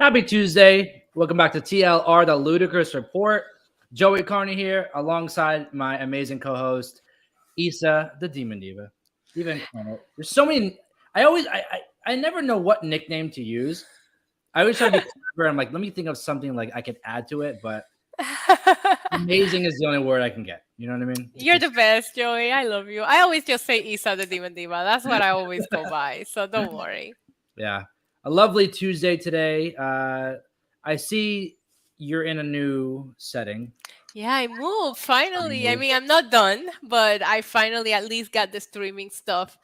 Happy Tuesday. Welcome back to TLR, the Ludicrous Report. Joey Karni here, alongside my amazing co-host, Issa, the Demon Diva. Diva Incarnate. There's so many. I never know what nickname to use. I always try to be clever. I'm like, let me think of something like I could add to it, but amazing is the only word I can get. You know what I mean? You're the best, Joey. I love you. I always just say Isa the Demon Diva. That's what I always go by. So don't worry. Yeah. A lovely Tuesday today. I see you're in a new setting. Yeah, I moved finally. I mean, I'm not done, but I finally at least got the streaming stuff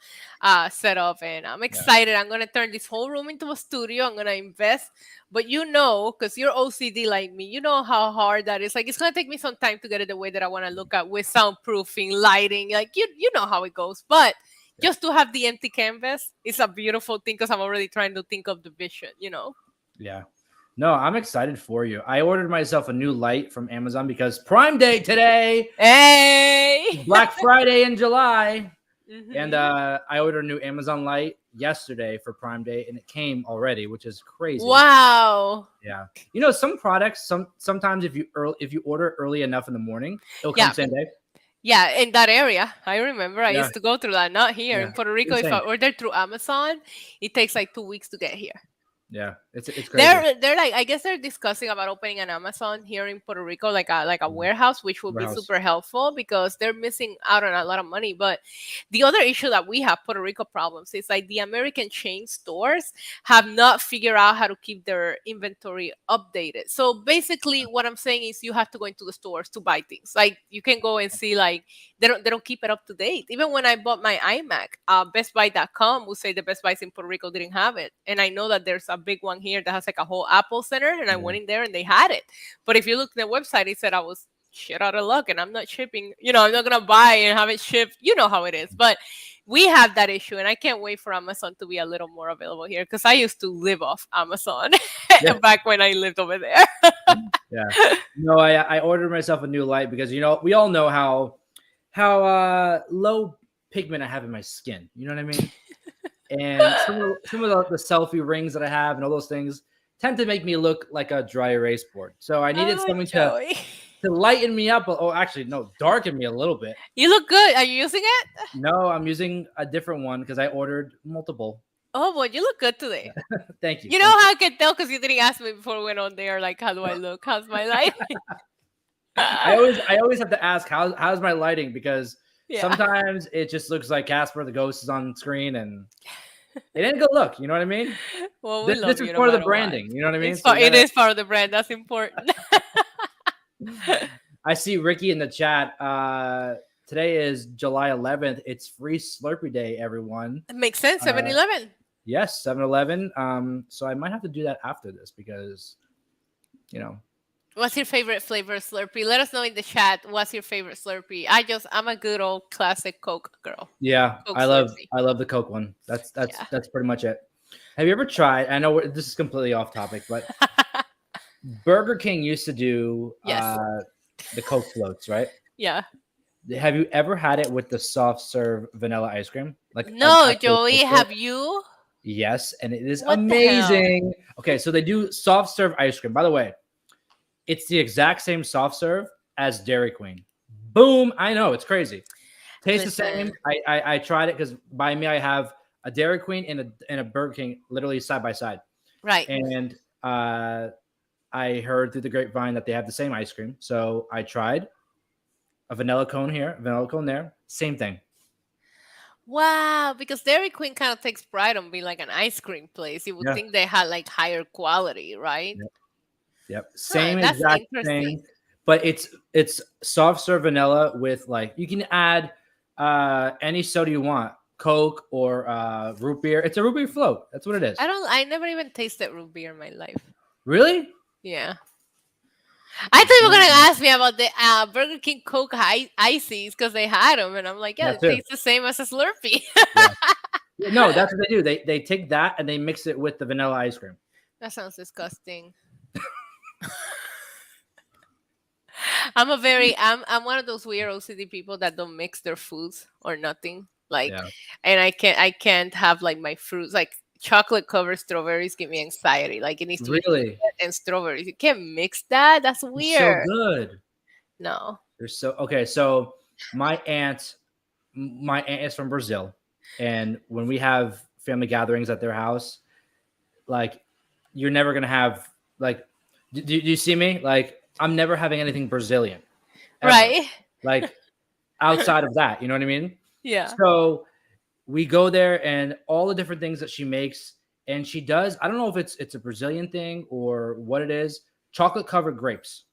set up, and I'm Yeah. excited. I'm gonna turn this whole room into a studio. I'm gonna invest, but because you're OCD like me, you know how hard that is. Like, it's gonna take me some time to get it the way that I want to look at with soundproofing, lighting. Like, you know how it goes, but. Yeah. Just to have the empty canvas is a beautiful thing because I'm already trying to think of the vision. Yeah. No, I'm excited for you. I ordered myself a new light from Amazon because Prime Day today, Hey! Black Friday in July. And Mhm. I ordered a new Amazon light yesterday for Prime Day, and it came already, which is crazy. Wow. Yeah. Some products, sometimes if you order early enough in the morning, it'll come Yeah. same day. Yeah, in that area. I remember I Yeah. used to go through that. Not here. Yeah. In Puerto Rico, if I Insane. order through Amazon, it takes like 2 weeks to get here. Yeah. It's crazy. They're like, I guess they're discussing about opening an Amazon here in Puerto Rico, like a warehouse, which would be Warehouse. super helpful because they're missing out on a lot of money. But the other issue that we have Puerto Rico problems is like the American chain stores have not figured out how to keep their inventory updated. So basically what I'm saying is you have to go into the stores to buy things. Like you can go and see like they don't keep it up to date. Even when I bought my iMac, bestbuy.com would say the Best Buys in Puerto Rico didn't have it. And I know that there's a big one here that has like a whole Apple center, and I Yeah. went in there and they had it. But if you look at the website, it said I was shit out of luck and I'm not shipping, I'm not gonna buy and have it shipped. You know how it is. But we have that issue, and I can't wait for Amazon to be a little more available here because I used to live off Amazon Yeah. back when I lived over there. Yeah. No, I ordered myself a new light because we all know how low pigment I have in my skin. You know what I mean? And some of the selfie rings that I have and all those things tend to make me look like a dry erase board. So I needed Oh, something to Joey. lighten me up. Oh, actually, no, darken me a little bit. You look good. Are you using it? No, I'm using a different one because I ordered multiple. Oh boy, you look good today. Thank you. You know how I can tell because you didn't ask me before we went on there. Like, how do I look? How's my light? I always have to ask how's my lighting because Yeah. sometimes it just looks like Casper the ghost is on screen and it ain't a good look. You know what I mean? Well, we love This is you no part of the matter what. branding. You know what I mean? It's So you it gotta. is part of the brand. That's important. I see Ricky in the chat. Today is July 11th. It's free Slurpee Day, everyone. It makes sense. 7-Eleven. Yes, 7-Eleven. So I might have to do that after this because, you know, What's your favorite flavor Slurpee? Let us know in the chat. What's your favorite Slurpee? I'm a good old classic Coke girl. yeah, Coke I love Slurpee. I love the Coke one. That's Yeah. that's pretty much it. Have you ever tried? I know this is completely off topic, but Burger King used to do Yes. the Coke floats, right? Yeah. Have you ever had it with the soft serve vanilla ice cream? Like an No, actual Joey. Coke float? Have you? Yes, and it is What the hell? amazing. Okay, so they do soft serve ice cream. By the way, it's the exact same soft serve as Dairy Queen. Boom! I know it's crazy. Tastes the same. Listen. I tried it because by me I have a Dairy Queen and a Burger King literally side by side, Right. and I heard through the grapevine that they have the same ice cream. So I tried a vanilla cone here, vanilla cone there, same thing. Wow, because Dairy Queen kind of takes pride on being like an ice cream place. You would Yeah. think they had like higher quality, right? Yep. Huh, Same that's exact interesting. thing, but it's soft serve vanilla with like you can add any soda you want, Coke or root beer. It's a root beer float. That's what it is. I never even tasted root beer in my life. Really? Yeah. I thought you were gonna ask me about the Burger King Coke ices because they had them, and I'm like, yeah, That it too. tastes the same as a Slurpee. Yeah. No, that's what they do. They take that and they mix it with the vanilla ice cream. That sounds disgusting. I'm one of those weird OCD people that don't mix their foods or nothing. Like, Yeah. and I can't have like my fruits like chocolate covered strawberries give me anxiety. Like it needs to be Really, chocolate and strawberries. You can't mix that. That's they're so weird. good. No. They're so okay. So my aunt, my aunt is from Brazil, and when we have family gatherings at their house, like you're never gonna have like. Do you see me? Like I'm never having anything Brazilian, ever. Right? Like outside of that, you know what I mean? Yeah. So we go there and all the different things that she makes, and she does. I don't know if it's a Brazilian thing or what it is. Chocolate covered grapes,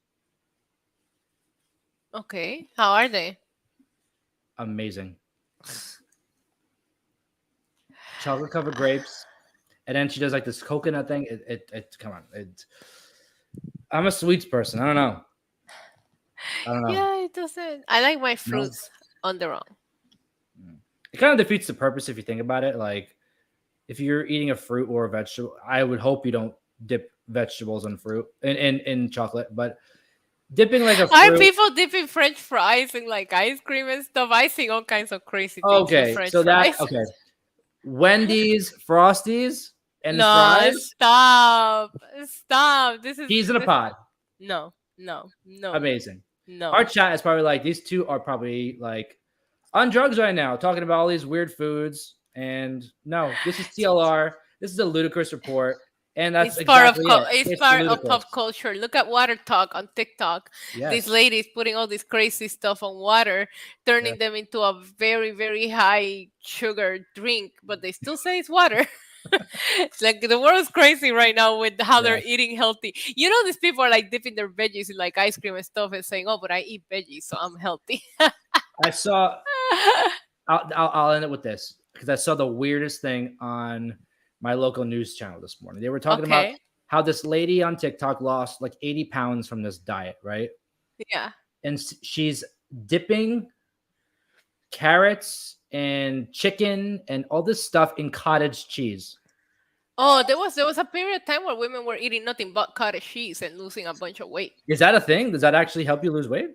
Okay. How are they? amazing. Chocolate covered grapes, and then she does like this coconut thing. It come on. I'm a sweets person. I don't know. I don't know. Yeah, it doesn't. I like my No, fruits on their own. it kind of defeats the purpose if you think about it. Like if you're eating a fruit or a vegetable, I would hope you don't dip vegetables in fruit in chocolate, but dipping like a Are fruit. people dipping French fries in like ice cream and stuff? I see all kinds of crazy things with Okay, French so that fries. okay. Wendy's, Frosties, and No, fries. stop. Stop. This is Peas in a this pod. no, no, no, Amazing. Our no. chat is probably like these two are probably like on drugs right now, talking about all these weird foods. And no, this is TLR. This is a ludicrous report, and that's exactly it. It's It's part of ludicrous. pop culture. Look at Water Talk on TikTok. These Yes. ladies putting all this crazy stuff on water, turning Yeah. them into a very very high sugar drink, but they still say it's water. It's like the world's crazy right now with how they're Yes. eating healthy. You know, these people are like dipping their veggies in like ice cream and stuff and saying, "Oh, but I eat veggies, so I'm healthy." I saw. I'll end it with this because I saw the weirdest thing on my local news channel this morning. They were talking about Okay. how this lady on TikTok lost like 80 pounds from this diet, right? Yeah. And she's dipping carrots and chicken and all this stuff in cottage cheese. Oh, there was a period of time where women were eating nothing but cottage cheese and losing a bunch of weight. Is that a thing? Does that actually help you lose weight?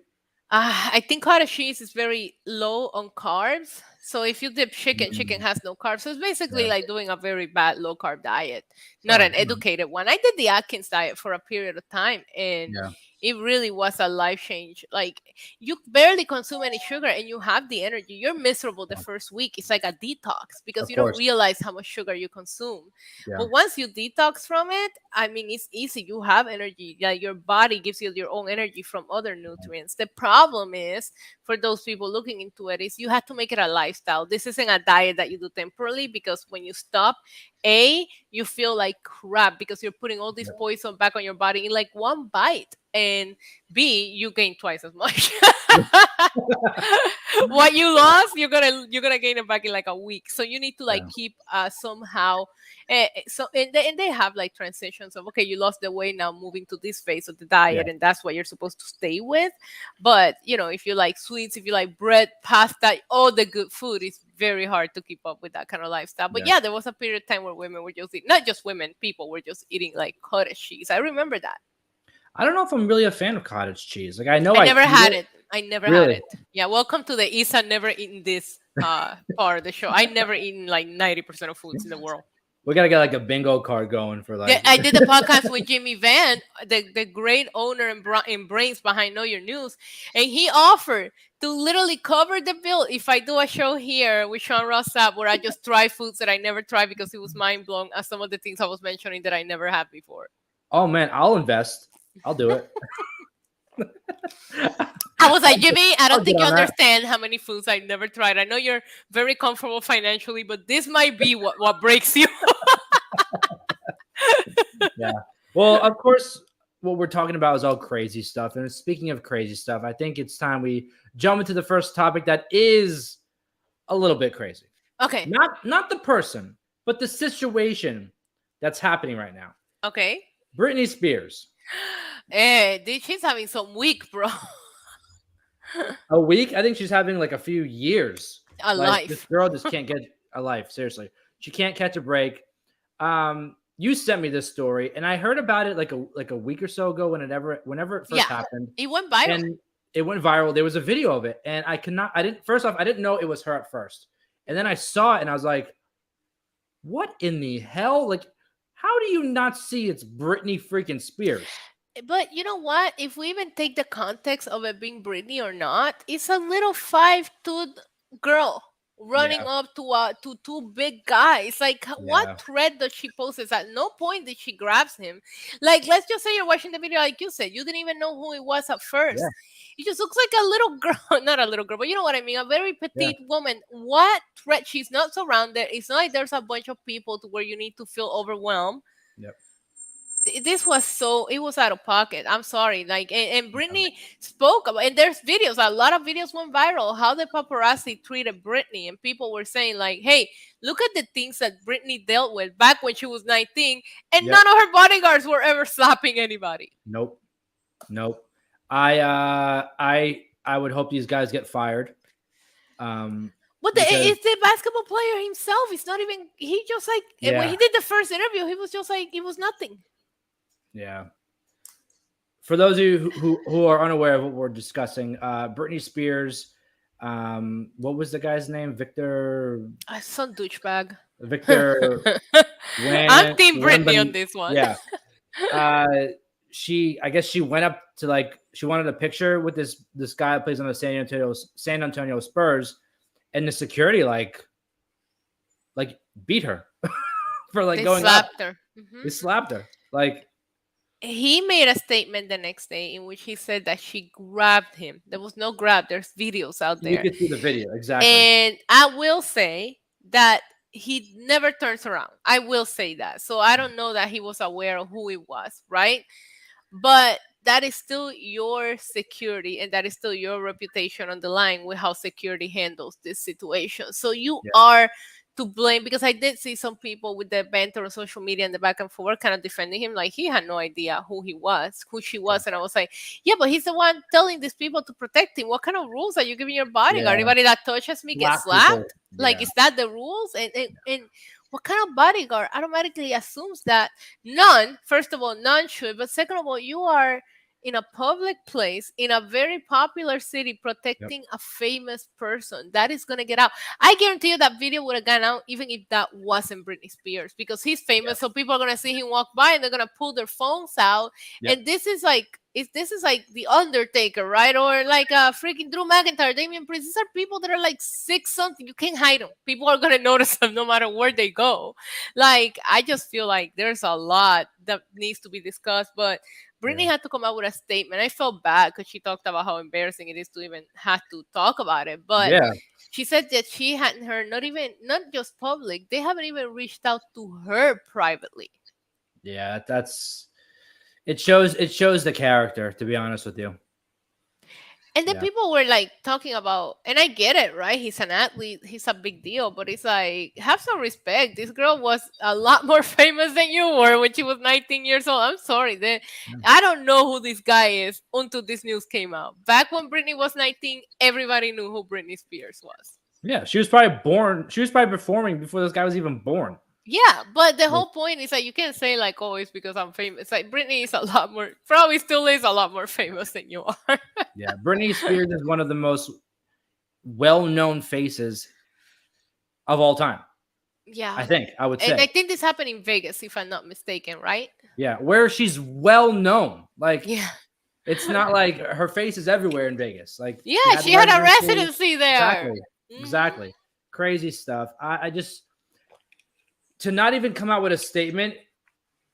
I think cottage cheese is very low on carbs. So if you dip chicken, chicken Mm, has no carbs. So it's basically yeah. like doing a very bad low carb diet, not Oh, an educated one. I did the Atkins diet for a period of time, and yeah. it really was a life change. Like you barely consume any sugar and you have the energy. You're miserable the Yeah. first week. It's like a detox because Of you don't course. realize how much sugar you consume. Yeah. But once you detox from it, I mean, it's easy. You have energy. Like your body gives you your own energy from other nutrients. The problem is for those people looking into it is you have to make it a lifestyle. This isn't a diet that you do temporarily because when you stop, you feel like crap because you're putting all this Yeah. poison back on your body in like one bite, and B, you gain twice as much. What you lost, you're gonna gain it back in like a week. So you need to like Yeah. keep somehow. And they have like transitions of, okay, you lost the weight, now moving to this phase of the Yeah. diet, and that's what you're supposed to stay with. But if you like sweets, if you like bread, pasta, all the good food, it's very hard to keep up with that kind of lifestyle. But Yeah. yeah, there was a period of time where women were just not just women, people were just eating like cottage cheese. I remember that. I don't know if I'm really a fan of cottage cheese. Like I know I I never eat had it. it. I never had Really? it. Yeah, welcome to the Isa never eaten this part of the show. I never eaten like 90% of foods in the world. We gotta get like a bingo card going for like. I did the podcast with Jimmy Van, the great owner and brains behind Know Your News, and he offered to literally cover the bill if I do a show here with Sean Ross Sapp where I just try foods that I never tried because it was mind blown at some of the things I was mentioning that I never had before. Oh man, I'll invest. I'll do it. I was like, Jimmy, I I'll don't get think you on that. understand how many foods I never tried. I know you're very comfortable financially, but this might be what breaks you. Yeah. Well, of course, what we're talking about is all crazy stuff. And speaking of crazy stuff, I think it's time we jump into the first topic that is a little bit crazy. Okay. Not the person, but the situation that's happening right now. Okay. Britney Spears. She's having some week, bro. A week? I think she's having like a few years. A Like this life. girl just can't get a life. Seriously, she can't catch a break. You sent me this story, and I heard about it like a week or so ago whenever it first happened. It went viral. And it went viral. There was a video of it, and I didn't know it was her at first. And then I saw it and I was like, what in the hell? Like, how do you not see it's Britney freaking Spears? But you know what? If we even take the context of it being Britney or not, it's a little 5'2" girl running Yeah, up to two big guys. Like, what yeah, threat does she poses? At no point did she grabs him. Like, let's just say you're watching the video, like you said, you didn't even know who it was at yeah, first. It just looks like a little girl, not a little girl, but you know what I mean, a very yeah, petite woman. What threat? She's not surrounded. It's not like there's a bunch of people to where you need to feel overwhelmed. yep. This was so, it was out of pocket. I'm sorry. Like, and Britney spoke about, and there's videos, a lot of videos went viral how the paparazzi treated Britney, and people were saying like, hey, look at the things that Britney dealt with back when she was 19, and Yep. none of her bodyguards were ever slapping anybody. Nope. Nope. I would hope these guys get fired. But Because it's the basketball player himself. It's not even, he just like, when yeah, he did the first interview, he was just like, it was nothing. yeah. For those of you who are unaware of what we're discussing, Britney Spears, what was the guy's name? Some douchebag. Victor I'm Team Britney on Wemben. this one. Yeah. I guess she went up to like she wanted a picture with this guy that plays on the San Antonio Spurs, and the security like beat her for like They going up. slapped her. Mhm. They slapped her. Like He made a statement the next day in which he said that she grabbed him. There was no grab. There's videos out you there. could see the video exactly. And I will say that he never turns around. I will say that. So I don't know that he was aware of who it was, right? But that is still your security, and that is still your reputation on the line with how security handles this situation. So you Yeah. are to blame, because I did see some people with the banter on social media and the back and forth kind of defending him, like he had no idea who she was. And I was like, yeah, but he's the one telling these people to protect him. What kind of rules are you giving your bodyguard? Yeah. Anybody that touches me gets Slap people. slapped? Like, Yeah. is that the rules? And what kind of bodyguard automatically assumes that? None. First of all, none should. But second of all, you are in a public place in a very popular city protecting a famous person. That is going to get out. I guarantee you that video would have gone out even if that wasn't Britney Spears, because he's famous. So people are going to see him walk by and they're going to pull their phones out. Yep. And this is like the Undertaker, right? Or like freaking Drew McIntyre, Damian Priest. These are people that are like 6 something. You can't hide them. People are gonna notice them no matter where they go. Like, I just feel like there's a lot that needs to be discussed. But Britney had to come out with a statement. I felt bad because she talked about how embarrassing it is to even have to talk about it. But Yeah. she said that she hadn't heard, not just public, they haven't even reached out to her privately. Yeah. It shows the character, to be honest with you. And then Yeah. people were like talking about, and I get it, right? He's an athlete, he's a big deal, but it's like, have some respect. This girl was a lot more famous than you were when she was 19 years old. I'm sorry. I don't know who this guy is until this news came out. Back when Britney was 19, everybody knew who Britney Spears was. Yeah. She was probably performing before this guy was even born. Yeah, but the whole point is that you can't say like, oh, it's because I'm famous. Like, Britney is probably still is a lot more famous than you are. Yeah. Britney Spears is one of the most well-known faces of all time. Yeah. I would say. And I think this happened in Vegas, if I'm not mistaken, right? Yeah, where she's well known. Like, Yeah. it's not like her face is everywhere in Vegas. Like, Yeah, she had a residency there. Exactly. Mhm. Exactly. Crazy stuff. I just, to not even come out with a statement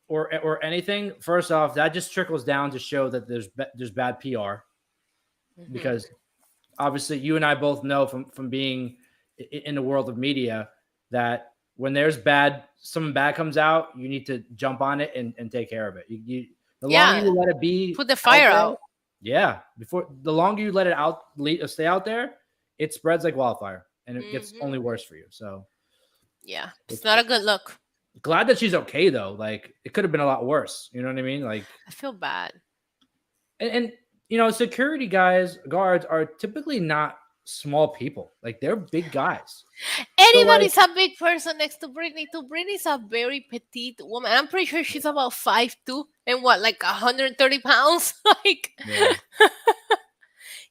or anything. First off, that just trickles down to show that there's bad PR, because obviously you and I both know from being in the world of media that when there's something bad comes out, you need to jump on it and take care of it. The longer you let it be, put the fire out. Yeah, the longer you let it stay out there, it spreads like wildfire, and it gets only worse for you. So yeah, it's not a good look. Glad that she's okay though. Like, it could have been a lot worse. You know what I mean? Like, I feel bad. And security guards are typically not small people. Like, they're big guys. Anybody's a big person next to Britney too. Britney's a very petite woman. I'm pretty sure she's about 5'2" and like 130 pounds. Like, Yeah.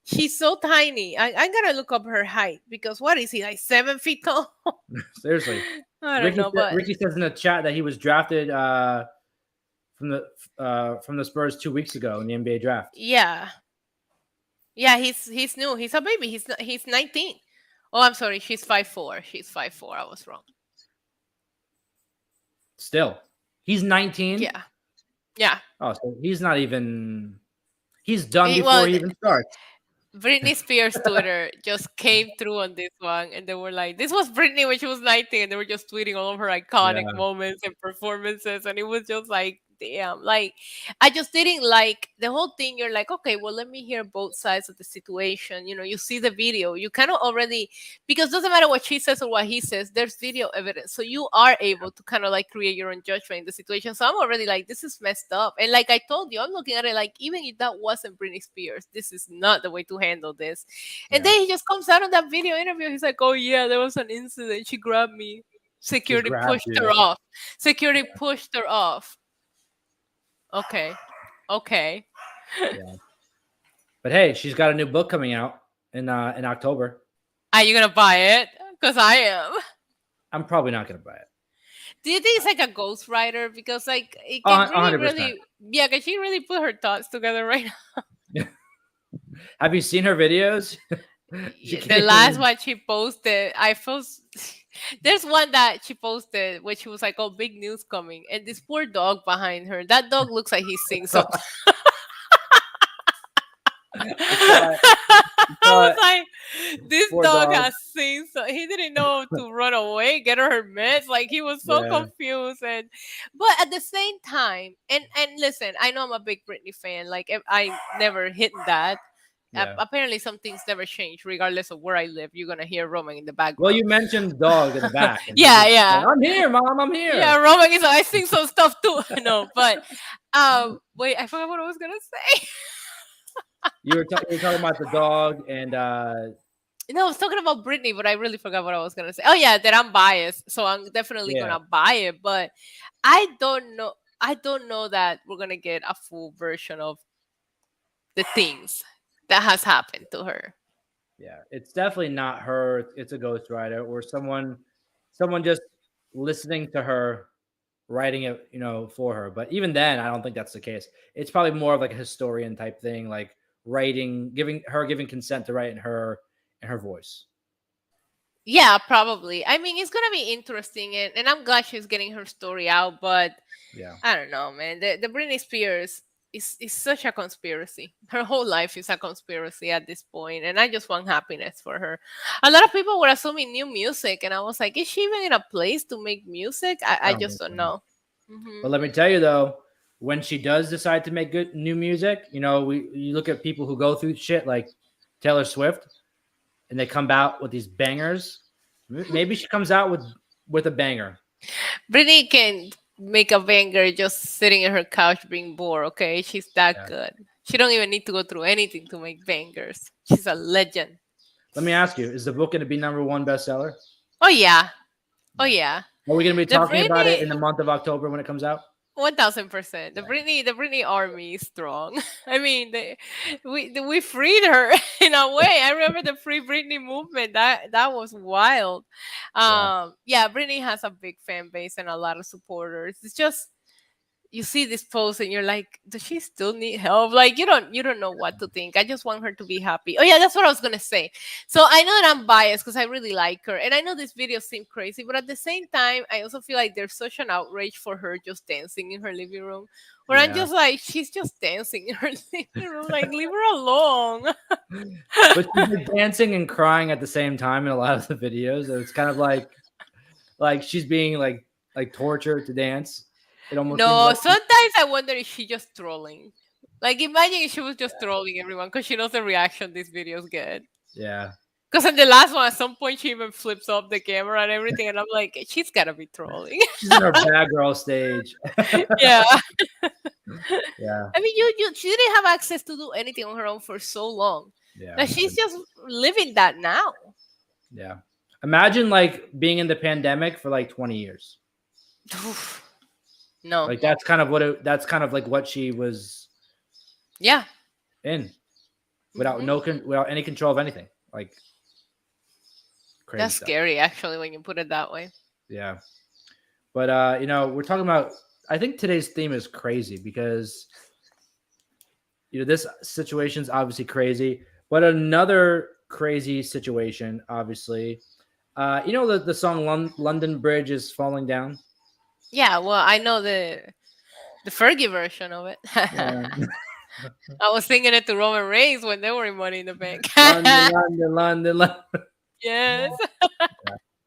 She's so tiny. I gotta look up her height because what is he, like 7 feet tall? Seriously. I don't know, but Ricky says in the chat that he was drafted from the Spurs 2 weeks ago in the NBA draft. yeah, yeah, he's new. He's a baby. He's 19. Oh, I'm sorry. She's 5'4". She's 5'4". I was wrong. Still, he's 19. Yeah, yeah. Oh, so he's not even. He's done Well, before he even starts. Britney Spears Twitter just came through on this one, and they were like, "This was Britney when she was 19," and they were just tweeting all of her iconic Yeah, moments and performances, and it was just like, damn, like I just didn't like the whole thing. You're like, okay, well, let me hear both sides of the situation. You know, you see the video, you kind of already, because it doesn't matter what she says or what he says, there's video evidence, so you are able to kind of like create your own judgment in the situation. So I'm already like, this is messed up, and like I told you, I'm looking at it like, even if that wasn't Britney Spears, this is not the way to handle this. And yeah. then he just comes out on that video interview. He's like, "Oh yeah, there was an incident. She grabbed me. She Security grabbed pushed her you. off. Security pushed her off." Okay, okay. Yeah. But hey, she's got a new book coming out in October. Are you gonna buy it? Because I am. I'm probably not gonna buy it. Do you think it's like a ghostwriter? Because like it Oh, can really, 100%. really, yeah. Can she really put her thoughts together right now? Have you seen her videos? The last one she posted, I post. There's one that she posted where she was like, "Oh, big news coming," and this poor dog behind her. That dog looks like he's seeing something. I was like, this Poor dog dog. has seen so he didn't know to run away, get her meds. Like he was so Yeah. confused, and but at the same time, and listen, I know I'm a big Britney fan. Like I never hit that. Yeah. Apparently, some things never change, regardless of where I live. You're gonna hear Roman in the background. Well, you mentioned dog in the back. Yeah, yeah. Like, I'm here, Mom. I'm here. Yeah, Roman is like, I sing some stuff too. No, but wait, I forgot what I was gonna say. You were talking about the dog and No, I was talking about Britney, but I really forgot what I was gonna say. Oh yeah, that I'm biased, so I'm definitely yeah. gonna buy it. But I don't know. I don't know that we're gonna get a full version of the things that has happened to her. Yeah, it's definitely not her. It's a ghostwriter or someone just listening to her, writing it, for her. But even then, I don't think that's the case. It's probably more of like a historian type thing, like giving consent to write in her voice. Yeah, probably. I mean, it's gonna be interesting, and I'm glad she's getting her story out. But Yeah, I don't know, man. The Britney Spears is such a conspiracy. Her whole life is a conspiracy at this point, and I just want happiness for her. A lot of people were assuming new music, and I was like, is she even in a place to make music? I don't just think don't so. know. But let me tell you though, when she does decide to make good new music, you look at people who go through shit like Taylor Swift, and they come out with these bangers. Maybe she comes out with a banger. Britney can make a banger just sitting in her couch being bored. Okay, she's that good. She don't even need to go through anything to make bangers. She's a legend. Let me ask you: is the book going to be #1 bestseller? Oh yeah, oh yeah. Are we going to be The talking about it in Britney- the month of October when it comes out? 1000%. The Britney army is strong. I mean, we freed her in a way. I remember the Free Britney movement. That was wild. Yeah, Britney has a big fan base and a lot of supporters. It's just you see this post and you're like, does she still need help? Like you don't know what to think. I just want her to be happy. Oh yeah, that's what I was gonna say. So I know that I'm biased because I really like her, and I know this video seemed crazy, but at the same time, I also feel like there's such an outrage for her just dancing in her living room. Where I'm just like, she's just dancing in her living room. Like, leave her alone. But she's dancing and crying at the same time in a lot of the videos. So it's kind of like she's being like tortured to dance. It almost seems No, like sometimes I wonder if she's just trolling. Like, imagine if she was just trolling everyone because she knows the reaction these videos get. yeah. Because in the last one, at some point, she even flips up the camera and everything, and I'm like, she's gotta be trolling. She's in her bad girl stage. Yeah. Yeah. I mean, she didn't have access to do anything on her own for so long. Yeah. That she's just living that now. Yeah. Imagine like being in the pandemic for like 20 years. No. Like that's kind of like what she was Yeah. in. without Hmm. without any control of anything. Like crazy That's stuff. scary, actually, when you put it that way. Yeah. But we're talking about. I think today's theme is crazy because this situation's obviously crazy, but another crazy situation, obviously. The song London Bridge is falling down. Yeah, well, I know the Fergie version of it. Yeah. I was singing it to Roman Reigns when they were in Money in the Bank. London, London, London, London. Yes. Yeah.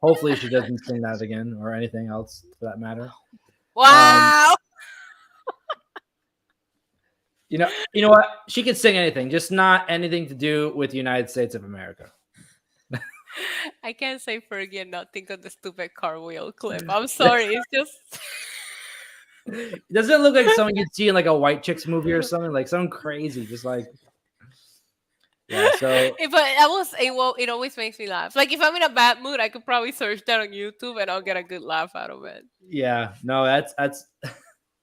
Hopefully she doesn't sing that again or anything else for that matter. Um, Wow. you know what? She could sing anything, just not anything to do with the United States of America. I can't say Fergie and not think of the stupid cartwheel clip. I'm sorry. It's just. Doesn't it look like something you'd see in like a White Chicks movie or something? Like something crazy, just like yeah. So But it always makes me laugh. Like if I'm in a bad mood, I could probably search that on YouTube and I'll get a good laugh out of it. yeah, no, that's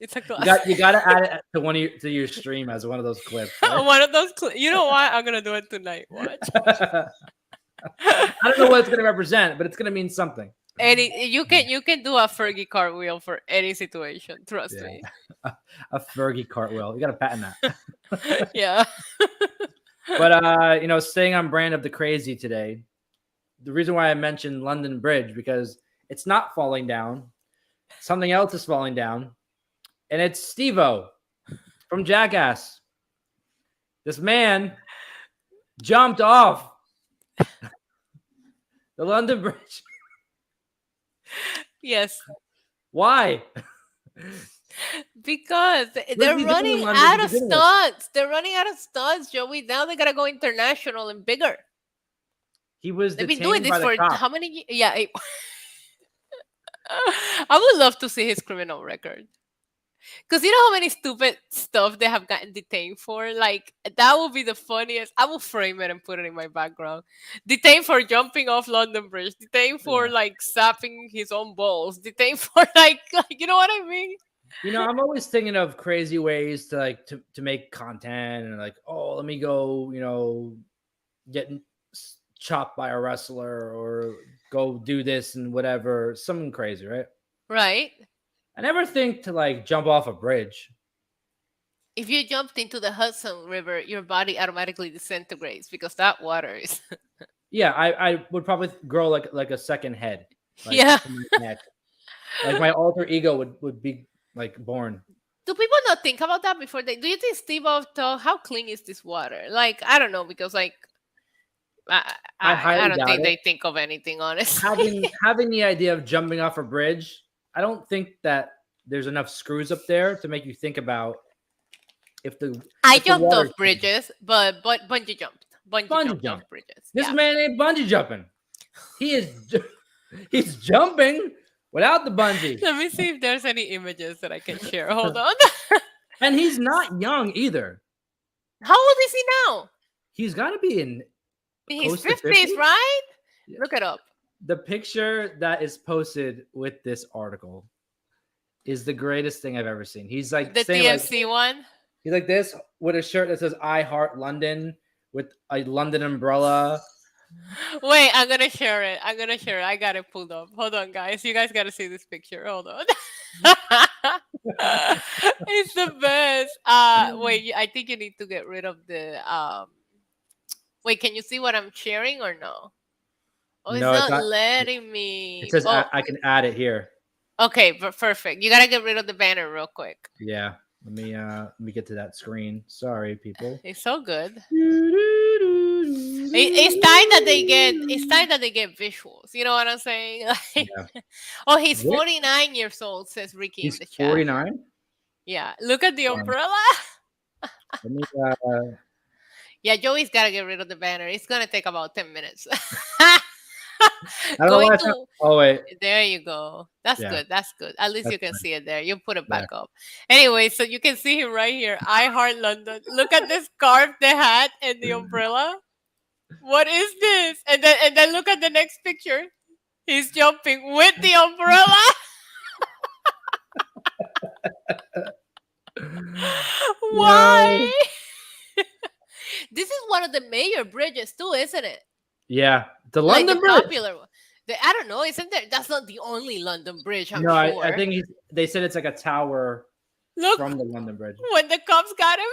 It's a you got to add it to your stream as one of those clips. Right? one of those. You know what? I'm gonna do it tonight. Watch. I don't know what it's going to represent, but it's going to mean something. You can do a Fergie cartwheel for any situation. Trust me. A Fergie cartwheel. You got to patent that. Yeah. But staying on brand of the crazy today, the reason why I mentioned London Bridge because it's not falling down. Something else is falling down, and it's Steve-O from Jackass. This man jumped off the London Bridge. Yes. Why? Because they're running out of stunts. They're running out of stunts, Joey. Now they gotta go international and bigger. They've been doing this for how many years? Yeah. I would love to see his criminal record. Because you know how many stupid stuff they have gotten detained for? Like, that would be the funniest. I will frame it and put it in my background. Detained for jumping off London Bridge. Detained for, like, sapping his own balls. Detained for, like, you know what I mean? I'm always thinking of crazy ways to, to make content and, like, oh, let me go, get chopped by a wrestler or go do this and whatever. Something crazy, right? Right. I never think to like jump off a bridge. If you jumped into the Hudson River, your body automatically disintegrates because that water is. Yeah, I would probably grow like a second head. Like, yeah. Neck. Like my alter ego would be like born. Do people not think about that before they? Do you think Steve-O thought how clean is this water? Like I don't know because like I don't think they think of anything honestly. Having the idea of jumping off a bridge. I don't think that there's enough screws up there to make you think about if the. I jumped off bridges, but bungee jumped. Bungee jump off bridges. This man ain't bungee jumping. He's jumping without the bungee. Let me see if there's any images that I can share. Hold on. And he's not young either. How old is he now? He's got to be in his 50s, right? Yeah. Look it up. The picture that is posted with this article is the greatest thing I've ever seen. He's like the TFC one. He's like this with a shirt that says "I Heart London" with a London umbrella. Wait, I'm gonna share it. I got it pulled up. Hold on, guys. You guys gotta see this picture. Hold on. It's the best. Wait. I think you need to get rid of the. Wait, can you see what I'm sharing or no? Oh, no, it's not letting me. It says I can add it here. Okay, perfect. You gotta get rid of the banner real quick. Yeah, let me get to that screen. Sorry, people. It's so good. It's time that they get. It's time that they get visuals. You know what I'm saying? Like, yeah. Oh, he's 49 years old. Says Ricky in the chat. 49. Yeah, look at the umbrella. Let me. Yeah, Joey's gotta get rid of the banner. It's gonna take about 10 minutes. Oh wait, there you go. That's good. That's good. At least you can see it there. You put it back up. Anyway, so you can see him right here. I Heart London. Look at the scarf, the hat, and the umbrella. What is this? And then look at the next picture. He's jumping with the umbrella. Why? This is one of the major bridges too, isn't it? Yeah, the Like London the Bridge. popular one. I don't know, isn't there? That's not the only London Bridge, I'm No, I sure. think they said it's like a tower Look, from the London Bridge. when the cops got him.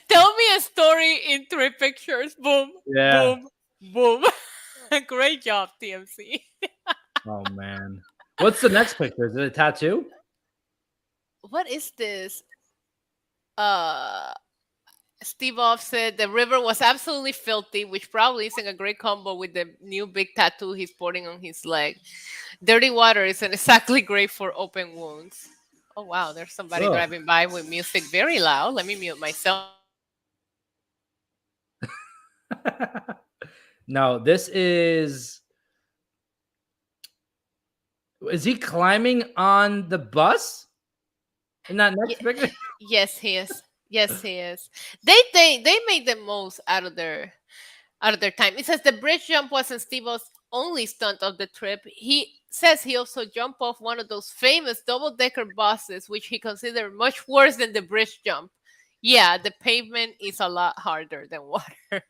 Tell me a story in 3 pictures. Boom, Yeah. boom, boom. Great job, TMC. Oh man. What's the next picture? Is it a tattoo? What is this? Uh, Steve Off said the river was absolutely filthy, which probably isn't a great combo with the new big tattoo he's sporting on his leg. Dirty water isn't exactly great for open wounds. Oh wow, there's somebody Oh. driving by with music very loud. Let me mute myself. No, this is. Is he climbing on the bus? In that next picture? Yes, he is. Yes, he is. They made the most out of their time. It says the bridge jump wasn't Steve-O's only stunt of the trip. He says he also jumped off one of those famous double-decker buses, which he considered much worse than the bridge jump. Yeah, the pavement is a lot harder than water.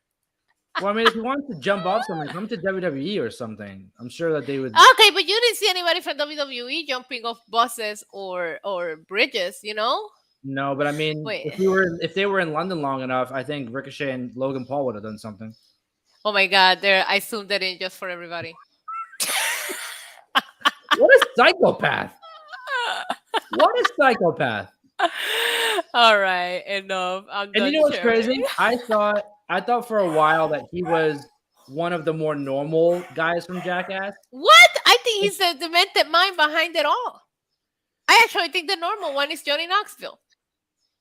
Well, I mean, if you want to jump off something, come to WWE or something. I'm sure that they would. Okay, but you didn't see anybody from WWE jumping off buses or bridges, you know? No, but I mean, Wait. if they were in London long enough, I think Ricochet and Logan Paul would have done something. Oh my god, there I zoomed that in just for everybody. What a psychopath! What a psychopath! All right, enough. I'm And done you know what's sharing. crazy? I thought for a while that he was one of the more normal guys from Jackass. What? I think he's the demented mind behind it all. I actually think the normal one is Johnny Knoxville.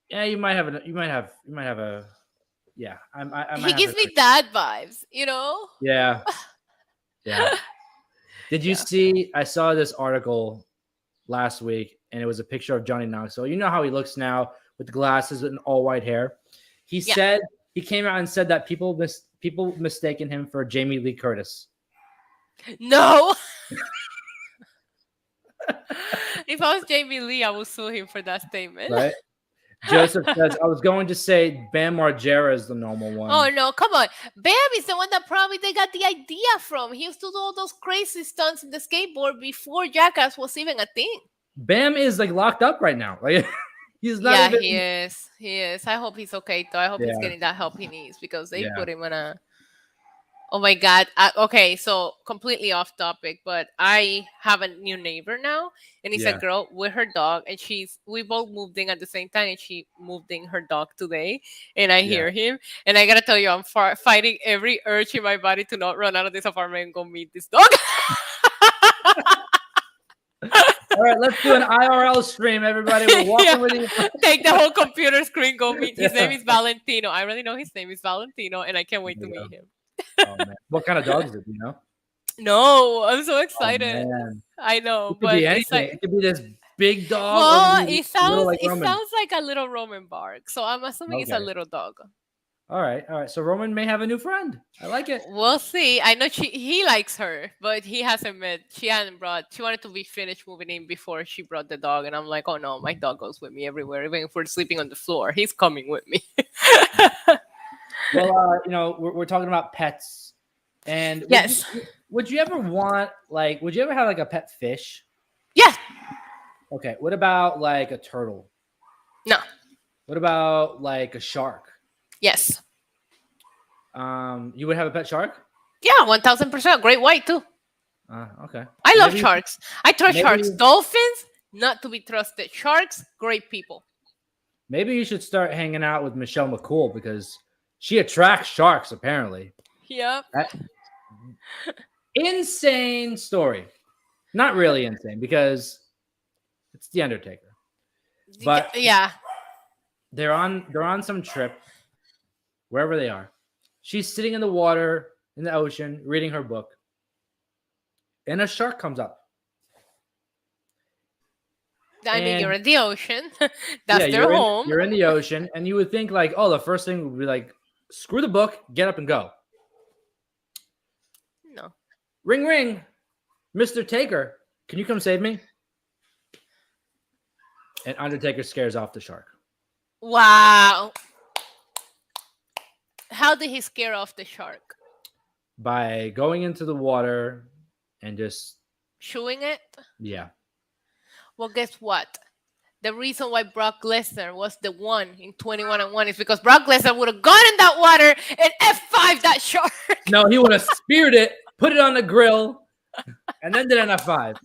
Yeah, you might have a. Yeah, I might He have gives a- me dad vibes, you know? Yeah, yeah. Did you see? I saw this article last week, and it was a picture of Johnny Knoxville. You know how he looks now with the glasses and all white hair. He said he came out and said that people mistaken him for Jamie Lee Curtis. No. If I was Jamie Lee, I would sue him for that statement. Right? Joseph says, I was going to say Bam Margera is the normal one. Oh no, come on. Bam is the one that probably they got the idea from. He used to do all those crazy stunts in the skateboard before Jackass was even a thing. Bam is like locked up right now. Like he's not even. He is. He is. I hope he's okay though. I hope he's getting that help he needs because they put him in a. Oh my god. Okay, so completely off topic, but I have a new neighbor now, and it's a girl with her dog, and we both moved in at the same time, and she moved in her dog today, and I hear him, and I gotta tell you, I'm fighting every urge in my body to not run out of this apartment and go meet this dog. All right, let's do an IRL stream, everybody. We're walking with you. Take the whole computer screen, go meet. His name is Valentino. I really know his name is Valentino, and I can't wait to meet him. Oh, man. What kind of dog is it? Do you know? No, I'm so excited. Oh, I know, it could but be it's like it could be this big dog. well, it sounds Roman. like a little Roman bark. So I'm assuming it's a little dog. All right. So Roman may have a new friend. I like it. We'll see. I know he likes her, but he hasn't met. She hadn't brought. She wanted to be finished moving in before she brought the dog, and I'm like, oh no, my dog goes with me everywhere, even if we're sleeping on the floor. He's coming with me. Well, we're talking about pets, and yes. Would you ever would you ever have like a pet fish? Yeah. Okay. What about like a turtle? No. What about like a shark? Yes. You would have a pet shark? Yeah, 1000%. Great white too. Okay. I love sharks. I trust sharks. Dolphins, not to be trusted. Sharks, great people. Maybe you should start hanging out with Michelle McCool because she attracts sharks, apparently. Yep. Insane story. Not really insane because it's the Undertaker. But yeah. They're on some trip, wherever they are. She's sitting in the water, in the ocean, reading her book. And a shark comes up. I mean, you're in the ocean. That's their home. You're in the ocean, and you would think like, oh, the first thing would be like, screw the book, get up and go. No. Ring, ring. Mr. Taker, can you come save me? And Undertaker scares off the shark. Wow. How did he scare off the shark? by going into the water and just Chewing it? yeah. Well, guess what? The reason why Brock Lesnar was the one in 21-1 is because Brock Lesnar would have gone in that water and F5 that shark. No, he would have speared it, put it on the grill, and then did an F5.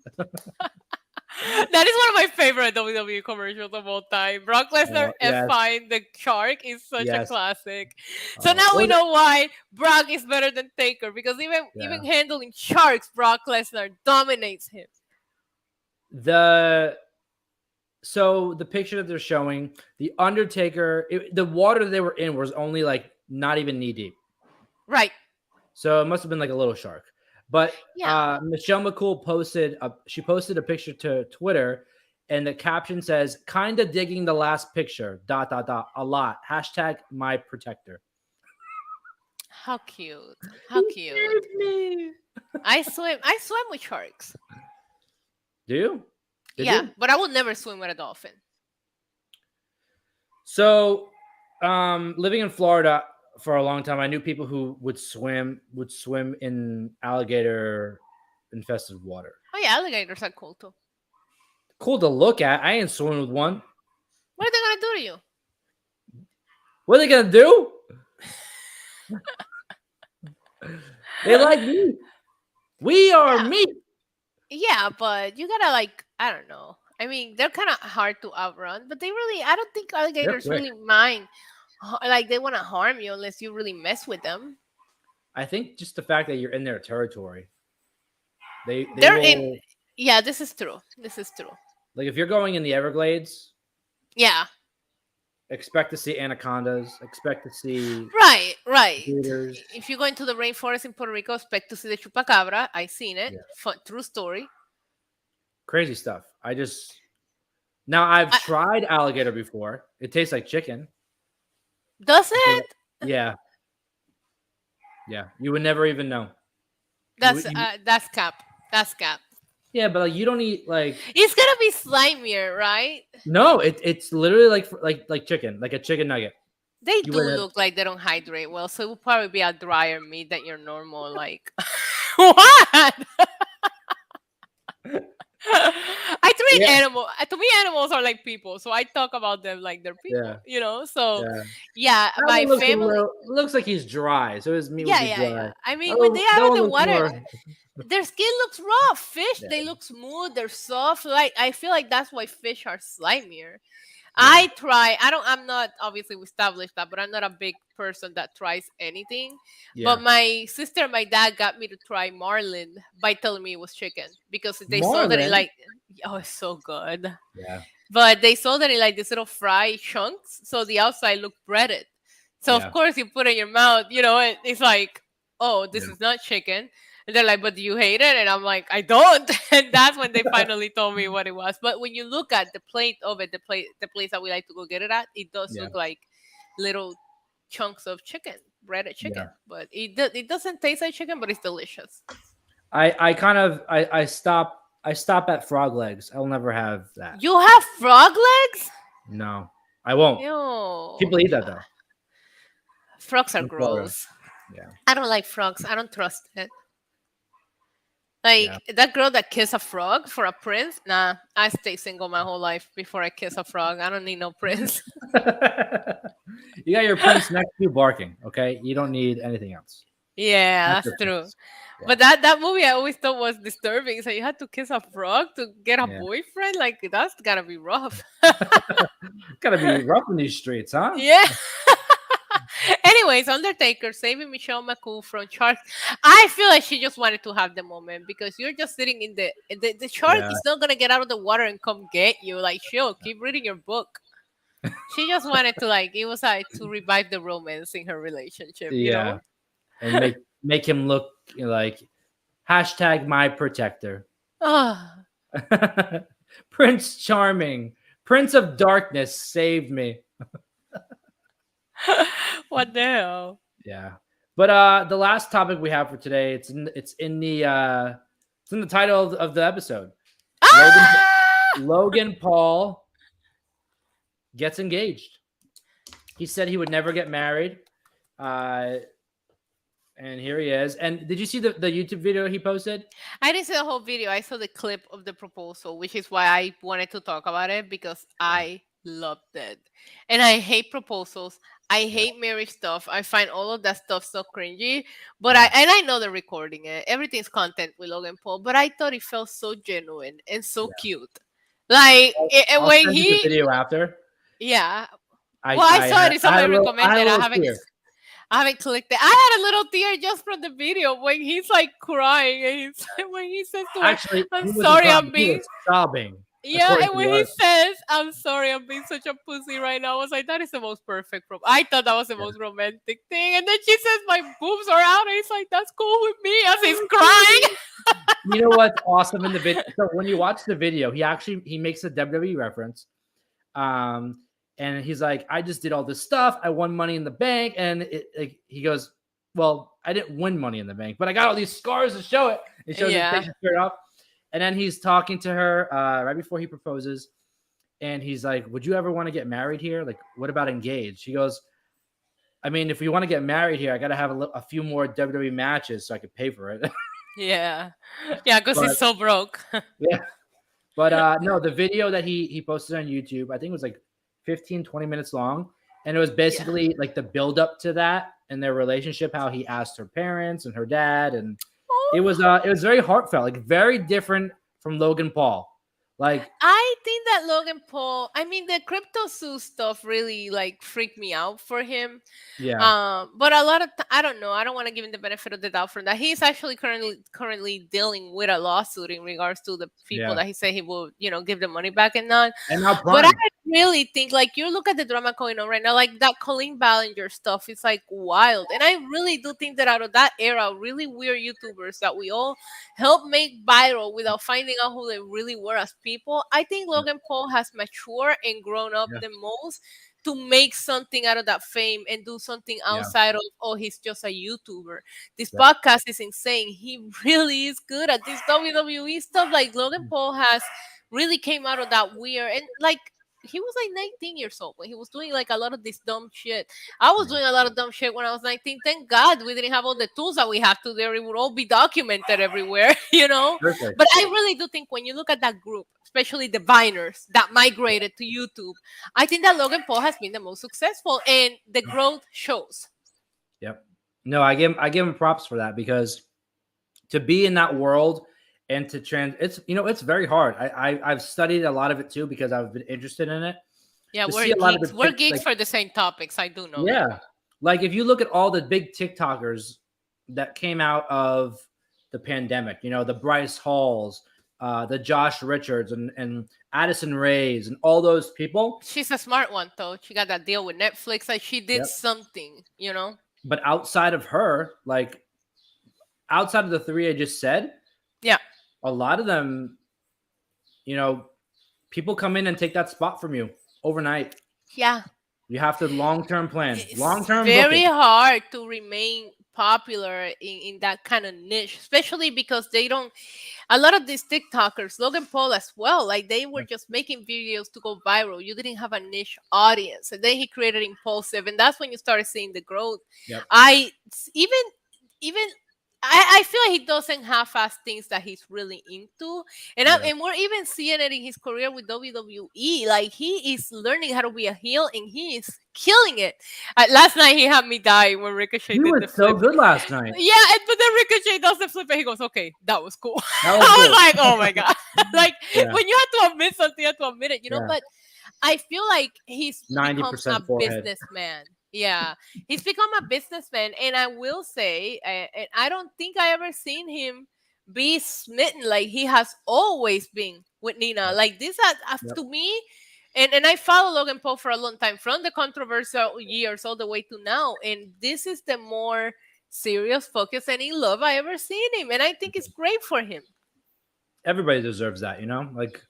That is one of my favorite WWE commercials of all time. Brock Lesnar Yes. F5 the shark is such a Yes. classic. So now we know why Brock is better than Taker, because even handling sharks, Brock Lesnar dominates him. So the picture that they're showing, the Undertaker, the water they were in was only like not even knee deep. Right. So it must have been like a little shark. But Yeah. Michelle McCool posted a picture to Twitter, and the caption says, "Kinda digging the last picture. ... A lot. Hashtag my protector." How cute. How cute. I swim with sharks. Do you? Did Yeah, you? but I will never swim with a dolphin. So, living in Florida for a long time, I knew people who would swim in alligator infested water. Oh yeah, alligators are cool too. Cool to look at. I ain't swimming with one. What are they gonna do to you? What are they gonna do? They like meat. We are meat. Yeah, but you gotta I don't know. I mean, they're kind of hard to outrun, but I don't think alligators really mind. Like they want to harm you unless you really mess with them. I think just the fact that you're in their territory. They're in. Yeah, this is true. This is true. Like if you're going in the Everglades. Yeah. Expect to see anacondas. Expect to see right. gators. If you go into the rainforest in Puerto Rico, expect to see the chupacabra. I seen it. Yeah. True story. Crazy stuff. I've tried alligator before. It tastes like chicken. Does it? Yeah. Yeah. You would never even know. That's cap. That's cap. Yeah, but you don't eat it's gonna be slimier, right? No, it's literally like chicken, like a chicken nugget. They do look like they don't hydrate well, so it will probably be a drier meat than your normal what? To me, animals are like people, so I talk about them like they're people. So my family looks like he's dry, so his meat would be dry. Yeah. I mean, when they are in the water, their skin looks raw. Fish, they look smooth, they're soft. I feel like that's why fish are slimier. I'm not, obviously we established that, but I'm not a big person that tries anything. But my sister and my dad got me to try marlin by telling me it was chicken, because they saw that it it's so good. Yeah. But they saw that it this little fry chunks, so the outside looked breaded. So of course you put it in your mouth, it's like, oh, this is not chicken. And they're like, but do you hate it? And I'm like, I don't. And that's when they finally told me what it was. But when you look at the plate of it, the place that we like to go get it at, it does look like little chunks of chicken, breaded chicken. Yeah. But it doesn't taste like chicken, but it's delicious. I stop at frog legs. I'll never have that. You have frog legs? No, I won't. Ew. People eat that though. Frogs are gross. Yeah. I don't like frogs. I don't trust it. That girl that kissed a frog for a prince? Nah, I stay single my whole life before I kiss a frog. I don't need no prince. You got your prince next to you barking, okay? You don't need anything else. Yeah, that's true. Yeah. But that movie I always thought was disturbing. So you had to kiss a frog to get a boyfriend? That's gotta be rough. Gotta be rough in these streets, huh? Yeah. Anyways, Undertaker saving Michelle McCool from sharks. I feel like she just wanted to have the moment, because you're just sitting in the shark is not gonna get out of the water and come get you. Chill, keep reading your book. She just wanted to it was to revive the romance in her relationship. You know? And make him look like hashtag my protector. Prince Charming, Prince of Darkness, saved me. What the hell? Yeah, but the last topic we have for today, it's in the title of the episode. Logan Paul gets engaged. He said he would never get married. Uh, and here he is. And did you see the YouTube video he posted? I didn't see the whole video. I saw the clip of the proposal, which is why I wanted to talk about it because Yeah, I loved it. And I hate proposals. I yeah, hate marriage stuff. I find all of that stuff so cringy. But yeah. I know they're recording it. Everything's content with Logan Paul. But I thought it felt so genuine and so Yeah. cute. Like I'll when send you the he, video after. yeah. I Well, I I saw had it. It's I on had my a little I had a recommended. little tear. I haven't clicked it. I had a little tear just from the video when he's like crying and he's when he says to her, Actually, "I'm he wasn't sorry, crying. I'm He being." was sobbing, Yeah, according and to when the he article. says, "I'm sorry, I'm being such a pussy right now," I was like, "That is the most perfect." I thought that was the most romantic thing. And then she says, "My boobs are out," and he's like, "That's cool with me," as he's crying. You know what's awesome in the video? So when you watch the video, he makes a WWE reference. Um, and he's like, I just did all this stuff. I won Money in the Bank, and he goes, well, I didn't win Money in the Bank, but I got all these scars to show it. He shows him Yeah, takes his shirt off, and then he's talking to her right before he proposes, and he's like, "Would you ever want to get married here? Like, what about engaged?" She goes, "I mean, if we want to get married here, I got to have a few more WWE matches so I could pay for it." yeah, yeah, because But he's so broke. yeah, but no, the video that he posted on YouTube, I think it was like 15, 20 minutes long. And it was Yeah. basically like the build up to that and their relationship, how he asked her parents and her dad. And it was very heartfelt, like very different from Logan Paul. Like, I think that Logan Paul, I mean, the crypto zoo stuff really like freaked me out for him. yeah, But a lot of I don't know. I don't want to give him the benefit of the doubt from that. He's actually currently dealing with a lawsuit in regards to the people yeah. that he said he will, give the money back and not. And now But I Prime. really think like you look at the drama going on right now, like that Colleen Ballinger stuff is like wild. And I really do think that out of that era, really weird YouTubers that we all helped make viral without finding out who they really were as people. I think Yeah, Logan Paul has matured and grown up yeah, the most to make something out of that fame and do something yeah, outside of, oh, he's just a YouTuber. This yeah. podcast is insane. He really is good at this WWE stuff. Like Logan Paul has really came out of that weird and like he was like 19 years old when he was doing like a lot of this dumb shit. I was doing a lot of dumb shit when I was 19. Thank God we didn't have all the tools that we have today. It would all be documented everywhere, you know? Perfect. But I really do think when you look at that group, especially the Viners that migrated to YouTube, I think that Logan Paul has been the most successful and the growth shows. Yep. No, I give him props for that because to be in that world and to it's very hard. I've studied a lot of it too because I've been interested in it. Yeah, To we're see a lot of geeks. the We're geeks like for the same topics. I do know that. yeah, like if you look at all the big TikTokers that came out of the pandemic, the Bryce Halls, the Josh Richards, and Addison Rays, and all those people. She's a smart one though. She got that deal with Netflix. Like she did Yep. something, you know? But outside of her, like outside of the three I just said, Yeah. a lot of them, you know, people come in and take that spot from you overnight. Yeah. You have to long-term plan, It's long-term very booking. hard to remain popular in that kind of niche, especially because they don't a lot of these TikTokers, Logan Paul as well, like they were just making videos to go viral. You didn't have a niche audience. And then he created Impulsive, and that's when you started seeing the growth. Yep. Even I feel like he doesn't half-ass things that he's really into, and Yeah. and we're even seeing it in his career with WWE. Like he is learning how to be a heel, and he is killing it. Last night he had me dying when Ricochet He did was the so flip. good last night. Yeah, but then Ricochet does the flip, and he goes, "Okay, that was cool." That was I was good. like, "Oh my god!" Like Yeah. when you have to admit something, you have to admit it, you know. Yeah. But I feel like he's become a 90% forehead. businessman. Yeah, he's become a businessman, and I will say, and I don't think I ever seen him be smitten like he has always been with Nina. Yep. Like this, Yep. to me, and I follow Logan Paul for a long time, from the controversial years all the way to now, and this is the more serious, focus, and in love I ever seen him, and I think it's great for him. Everybody deserves that, like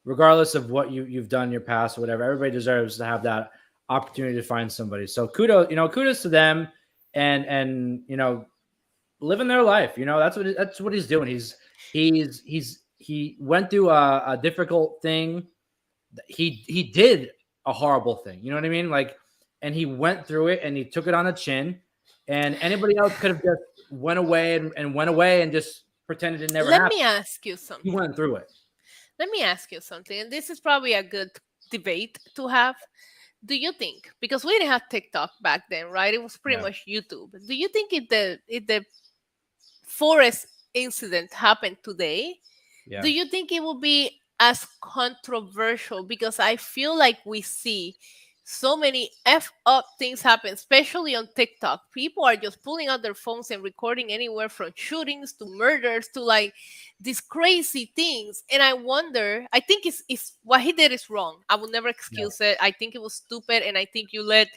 regardless of what you've done in your past or whatever, everybody deserves to have that opportunity to find somebody. So kudos to them and living their life. That's what he's doing. He went through a difficult thing. He did a horrible thing. You know what I mean? Like and he went through it and he took it on the chin. And anybody else could have just went away and went away and just pretended it never Let happened. me ask you He something. went through it. Let me ask you something. And this is probably a good debate to have. Do you think, because we didn't have TikTok back then, right? It was pretty Yeah. much YouTube. Do you think if the forest incident happened today, Yeah. do you think it will be as controversial? Because I feel like we see so many f up things happen, especially on TikTok. People are just pulling out their phones and recording anywhere from shootings to murders to like these crazy things. And I wonder, I think it's what he did is wrong. I will never Yeah. excuse it. I think it was stupid, and I think you let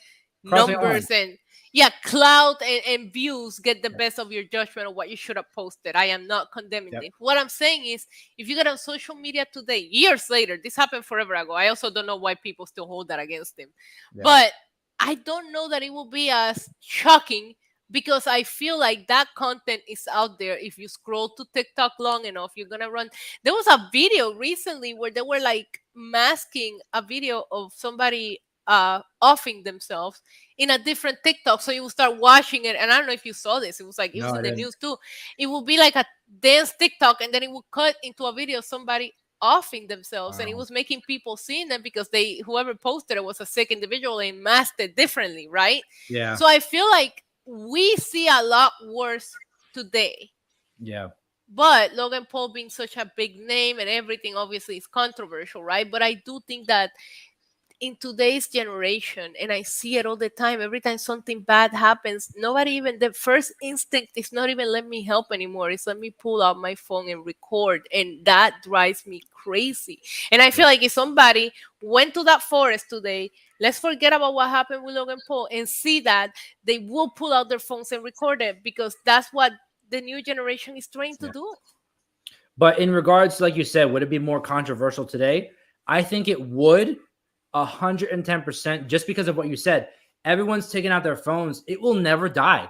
Crossing the line. numbers and yeah, clout and views get the Yeah. best of your judgment of what you should have posted. I am not condemning Yep. it. What I'm saying is, if you get on social media today, years later, this happened forever ago. I also don't know why people still hold that against him. Yeah. But I don't know that it will be as shocking because I feel like that content is out there. If you scroll to TikTok long enough, you're gonna run. There was a video recently where they were like masking a video of somebody offing themselves in a different TikTok. So you will start watching it. And I don't know if you saw this. It was like it No, was I in the didn't. news too. It will be like a dance TikTok, and then it will cut into a video of somebody offing themselves, and it Wow. was making people seeing them because they whoever posted it was a sick individual and masked it differently, right? Yeah. So I feel like we see a lot worse today. Yeah. But Logan Paul being such a big name and everything obviously is controversial, right? But I do think that in today's generation, and I see it all the time, every time something bad happens, nobody even, the first instinct is not even let me help anymore, it's let me pull out my phone and record, and that drives me crazy. And I feel Yeah. like if somebody went to that forest today, let's forget about what happened with Logan Paul and see that they will pull out their phones and record it, because that's what the new generation is trying to Yeah. do. But in regards, like you said, would it be more controversial today? I think it would 110% just because of what you said. Everyone's taking out their phones. It will never die.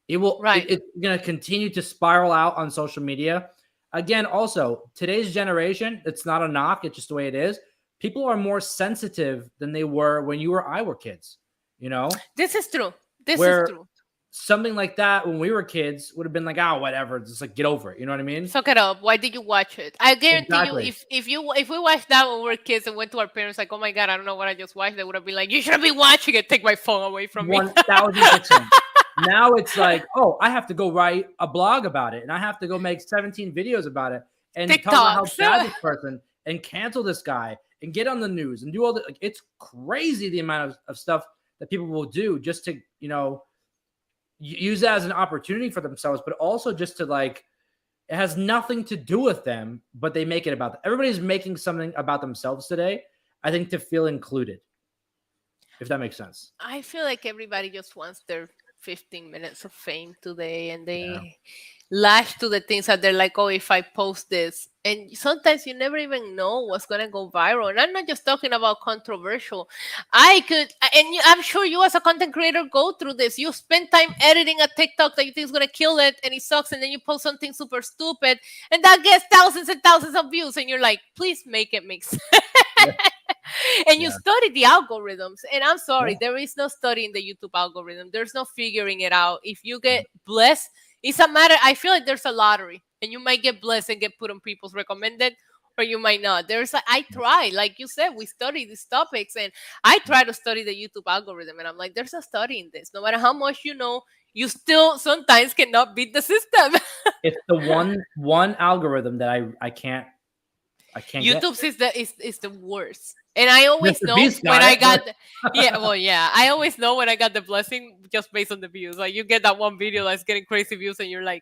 Right. It's going to continue to spiral out on social media. Again, also, today's generation, it's not a knock. It's just the way it is. People are more sensitive than they were when you or I were kids, you know, This is true. This is where true. something like that when we were kids would have been like, oh, whatever. Just like, get over it. You know what I mean? Suck it up. Why did you watch it? I guarantee you, Exactly. if we watched that when we were kids and went to our parents like, oh my god, I don't know what I just watched, they would have been like, you shouldn't be watching it. Take my phone away from me. 1000%. Now it's like, oh, I have to go write a blog about it, and I have to go make 17 videos about it, and talk about how TikToks. bad this person, and cancel this guy, and get on the news, and do all the. Like, it's crazy the amount of stuff that people will do just to, you know, use that as an opportunity for themselves, but also just to like, it has nothing to do with them, but they make it about them. Everybody's making something about themselves today, I think, to feel included, if that makes sense. I feel like everybody just wants their 15 minutes of fame today, and they lash to the things that they're like, oh, if I post this. And sometimes you never even know what's going to go viral. And I'm not just talking about controversial. I'm sure you as a content creator go through this. You spend time editing a TikTok that you think is going to kill it and it sucks. And then you post something super stupid and that gets thousands and thousands of views. And you're like, please make it make sense. Yeah. And you Yeah. study the algorithms, and I'm sorry, Yeah. there is no study in the YouTube algorithm. There's no figuring it out. If you get blessed, it's a matter. I feel like there's a lottery, and you might get blessed and get put on people's recommended, or you might not. I try, like you said, we study these topics, and I try to study the YouTube algorithm, and I'm like, there's a study in this. No matter how much you know, you still sometimes cannot beat the system. It's the one algorithm that I can't get. YouTube is the worst. And I always Mr. know Beast when got I it, got yeah, I always know when I got the blessing just based on the views. Like you get that one video that's getting crazy views and you're like,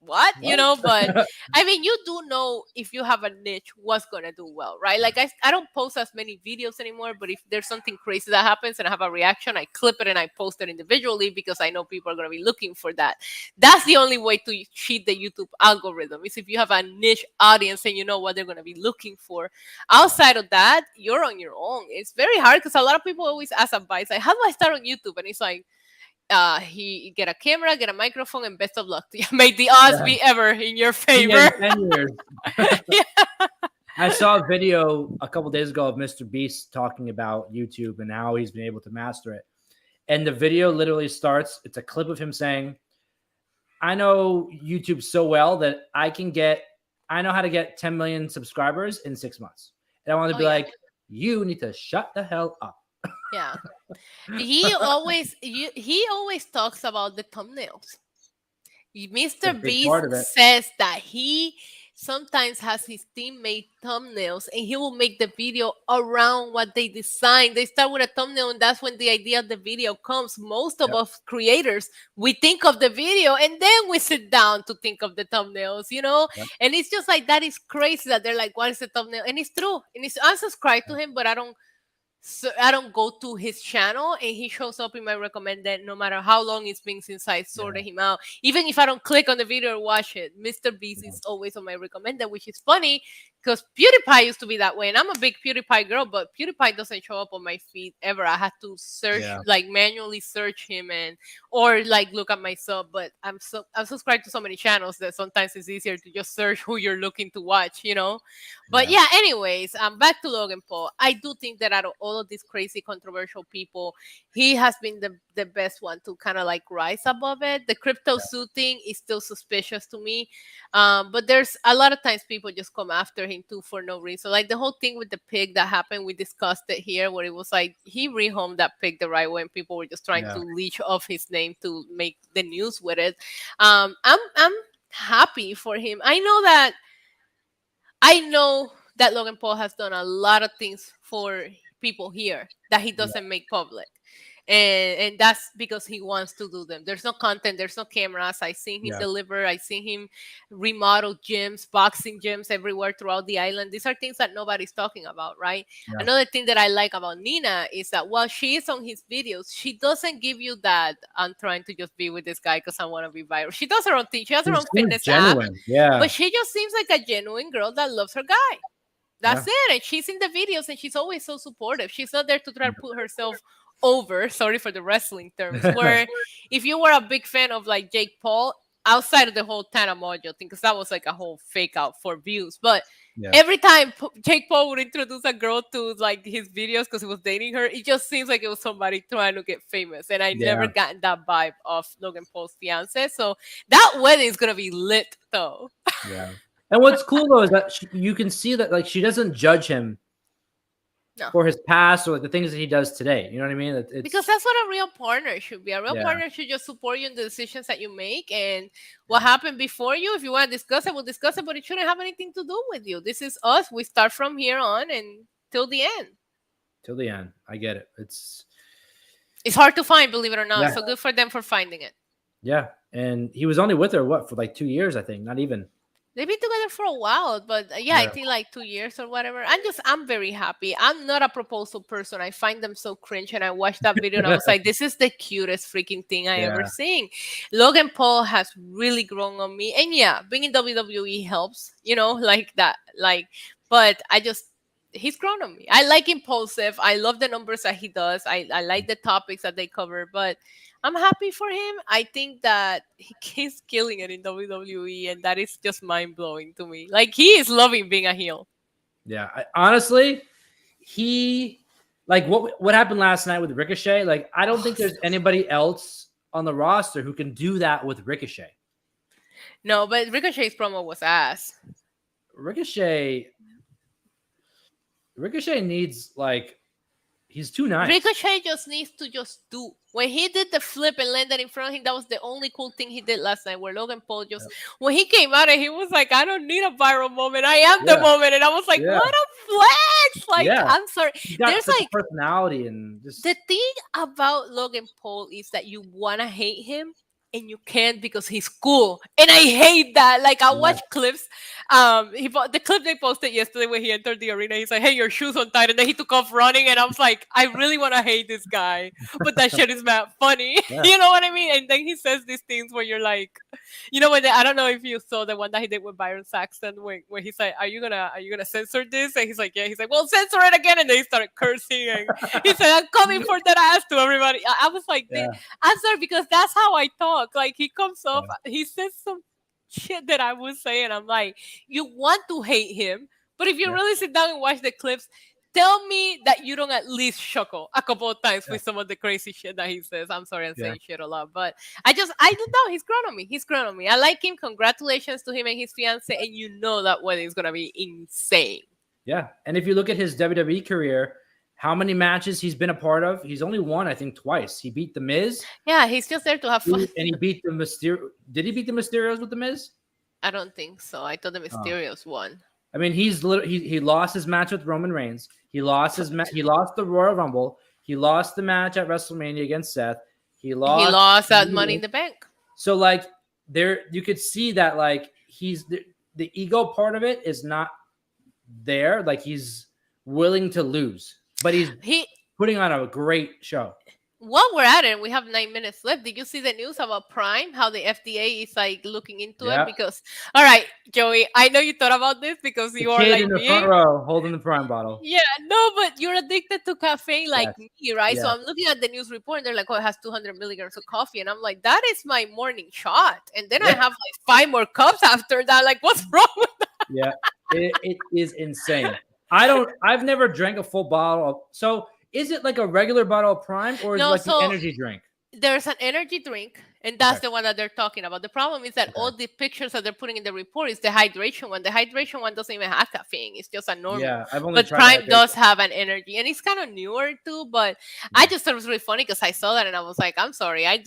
what? You know, but I mean, you do know if you have a niche what's gonna do well, right? Like I don't post as many videos anymore, but if there's something crazy that happens and I have a reaction, I clip it and I post it individually because I know people are gonna be looking for that. That's the only way to cheat the YouTube algorithm, is if you have a niche audience and you know what they're gonna be looking for. Outside of that, you're on your own. It's very hard because a lot of people always ask advice like, how do I start on YouTube? And it's like, he get a camera, get a microphone, and best of luck to you. May the odds be ever in your favor. 10 years. I saw a video a couple days ago of Mr. Beast talking about YouTube and how he's been able to master it. and the video literally starts. It's a clip of him saying, "I know YouTube so well that I know how to get 10 million subscribers in 6 months." And I want to Oh be yeah. like, you need to shut the hell up. Yeah. He always talks about the thumbnails. It's Mr. a big Beast part of it. says that he sometimes has his team make thumbnails and he will make the video around what they design. They start with a thumbnail and that's when the idea of the video comes. Most of Yep. us creators, we think of the video and then we sit down to think of the thumbnails. Yep. And it's just like that is crazy that they're like, what is the thumbnail? And it's true. And it's I subscribe to him, but I don't go to his channel and he shows up in my recommended no matter how long it's been since I sorted him out. Even if I don't click on the video or watch it, Mr. Beast is always on my recommended, which is funny because PewDiePie used to be that way. And I'm a big PewDiePie girl, but PewDiePie doesn't show up on my feed ever. I had to search, Yeah. like manually search him or like look at my sub. But I'm subscribed to so many channels that sometimes it's easier to just search who you're looking to watch. But yeah, anyways, back to Logan Paul. I do think that out of all of these crazy controversial people, he has been the best one to kind of like rise above it. The crypto suit thing is still suspicious to me. But there's a lot of times people just come after him too for no reason. Like the whole thing with the pig that happened, we discussed it here, where it was like he rehomed that pig the right way, and people were just trying to leech off his name to make the news with it. I'm happy for him. I know that Logan Paul has done a lot of things for people here that he Yeah. doesn't make public. And that's because he wants to do them. There's no content, there's no cameras. I seen him Yeah. deliver, I seen him remodel gyms, boxing gyms everywhere throughout the island. These are things that nobody's talking about, right? Yeah. Another thing that I like about Nina is that while she is on his videos, she doesn't give you that I'm trying to just be with this guy because I want to be viral. She does her own thing. She has her own Seems fitness app, genuine. Yeah. but she just seems like a genuine girl that loves her guy. That's Yeah. it. And she's in the videos and she's always so supportive. She's not there to try to put herself over. Sorry for the wrestling terms. Where if you were a big fan of like Jake Paul, outside of the whole Tana Mojo thing, because that was like a whole fake out for views. But Yeah. every time Jake Paul would introduce a girl to like his videos because he was dating her, it just seems like it was somebody trying to get famous. And I never gotten that vibe of Logan Paul's fiance. So that wedding is gonna be lit though. Yeah. And what's cool though is that you can see that like she doesn't judge him No. for his past or like the things that he does today. You know what I mean? It's, Because that's what a real partner should be. A real Yeah. partner should just support you in the decisions that you make, and what happened before you. If you want to discuss it, we'll discuss it, but it shouldn't have anything to do with you. This is us. We start from here on and till the end. till the end. I get it. It's hard to find, believe it or not. Yeah. So good for them for finding it. Yeah. And he was only with her for like 2 years, I think. Not even. They've been together for a while, but I think like 2 years or whatever. I'm very happy. I'm not a proposal person. I find them so cringe, and I watched that video and I was like, this is the cutest freaking thing I ever seen. Logan Paul has really grown on me, and being in WWE helps, like that. But he's grown on me. I like Impulsive. I love the numbers that he does. I like the topics that they cover, but I'm happy for him. I think that he's killing it in WWE, and that is just mind blowing to me. Like he is loving being a heel. Yeah. Honestly, he like what happened last night with Ricochet. Like I don't think there's anybody else on the roster who can do that with Ricochet. No, but Ricochet's promo was ass. Ricochet needs he's too nice. Ricochet just needs to just do. When he did the flip and landed in front of him, that was the only cool thing he did last night. Where Logan Paul when he came out and he was like, "I don't need a viral moment. I am the moment," and I was like, "What a flex!" Like I'm sorry. There's like personality and just the thing about Logan Paul is that you wanna hate him. And you can't because he's cool, and I hate that. Like I watch clips. The clip they posted yesterday when he entered the arena, he's like, "Hey, your shoes untied," and then he took off running, and I was like, I really want to hate this guy, but that shit is not funny. You know what I mean? And then he says these things where you're like, I don't know if you saw the one that he did with Byron Saxton, where he's like, "Are you gonna censor this?" And he's like, "Yeah." He's like, "Well, censor it again," and then he started cursing, and he said, "I'm coming for that ass" to everybody. I was like, I'm sorry, because that's how I talk. Like he comes off, he says some shit that I would say, and I'm like, you want to hate him, but if you really sit down and watch the clips, tell me that you don't at least chuckle a couple of times Yeah. with some of the crazy shit that he says. I'm sorry, I'm Yeah. saying shit a lot, but I don't know. He's grown on me. He's grown on me. I like him. Congratulations to him and his fiance. And you know that wedding is gonna be insane. Yeah. And if you look at his WWE career, how many matches he's been a part of? He's only won, I think, twice. He beat The Miz. Yeah, he's just there to have fun. And he beat the Mysterio. Did he beat the Mysterios with The Miz? I don't think so. I thought the Mysterios won. I mean, he lost his match with Roman Reigns. He lost he lost the Royal Rumble. He lost the match at WrestleMania against Seth. He Lost that Money in the Bank. So like there, you could see that like he's the ego part of it is not there. Like he's willing to lose, but he's putting on a great show. While we're at it, we have 9 minutes left. Did you see the news about Prime? How the FDA is like looking into it? Because, all right, Joey, I know you thought about this because you are like in the me. front row holding the Prime bottle. Yeah, no, but you're addicted to caffeine like me, right? Yes. So I'm looking at the news report and they're like, oh, it has 200 milligrams of coffee. And I'm like, that is my morning shot. And then I have like 5 more cups after that. Like, what's wrong with that? Yeah, it is insane. I've never drank a full bottle. So is it like a regular bottle of Prime or is it like an energy drink? There's an energy drink, and that's the one that they're talking about. The problem is that all the pictures that they're putting in the report is the hydration one. The hydration one doesn't even have caffeine. It's just a normal. Yeah, I've only tried Prime does have an energy, and it's kind of newer too. But I just thought it was really funny because I saw that and I was like, I'm sorry, I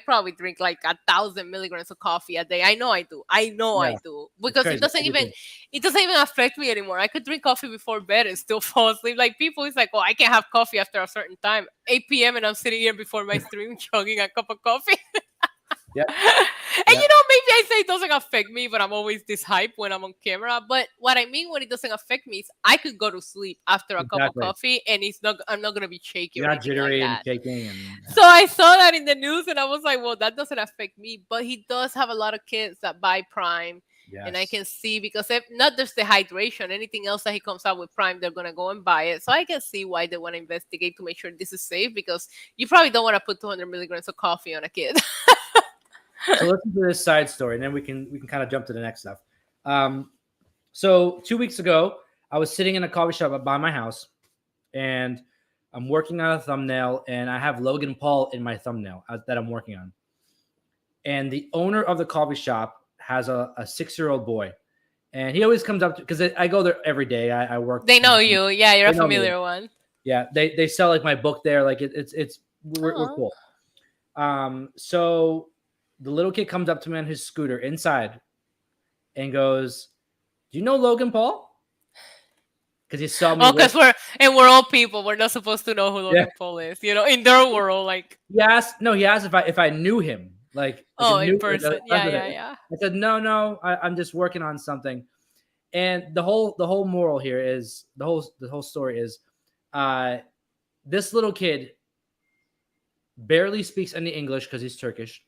probably drink like 1,000 milligrams of coffee a day. I know I do. I do because it doesn't even affect me anymore. I could drink coffee before bed and still fall asleep. Like people, it's like, oh, I can't have coffee after a certain time, 8 p.m. and I'm sitting here before my stream chugging a cup of coffee. Yeah. And you know, maybe I say it doesn't affect me, but I'm always this hype when I'm on camera. But what I mean when it doesn't affect me is I could go to sleep after a cup of coffee and I'm not gonna be shaky. You're not jittery and shaking. So I saw that in the news and I was like, well, that doesn't affect me. But he does have a lot of kids that buy Prime. Yes. And I can see because if not just the hydration, anything else that he comes out with Prime, they're gonna go and buy it. So I can see why they want to investigate to make sure this is safe because you probably don't want to put 200 milligrams of coffee on a kid. So listen to this side story, and then we can kind of jump to the next stuff. So 2 weeks ago, I was sitting in a coffee shop by my house, and I'm working on a thumbnail, and I have Logan Paul in my thumbnail that I'm working on. And the owner of the coffee shop has a 6-year-old boy, and he always comes up to because I go there every day. I work. They know you, yeah. You're a familiar one. Yeah, they sell like my book there. Like we're cool. So the little kid comes up to me on his scooter inside, and goes, "Do you know Logan Paul?" Because he saw me. Oh, because we're all people. We're not supposed to know who Logan Paul is. You know, in their world, like. He asked if I knew him. Like in person. Yeah. I said, no, I'm just working on something. And the whole moral here is the whole story is this little kid barely speaks any English because he's Turkish,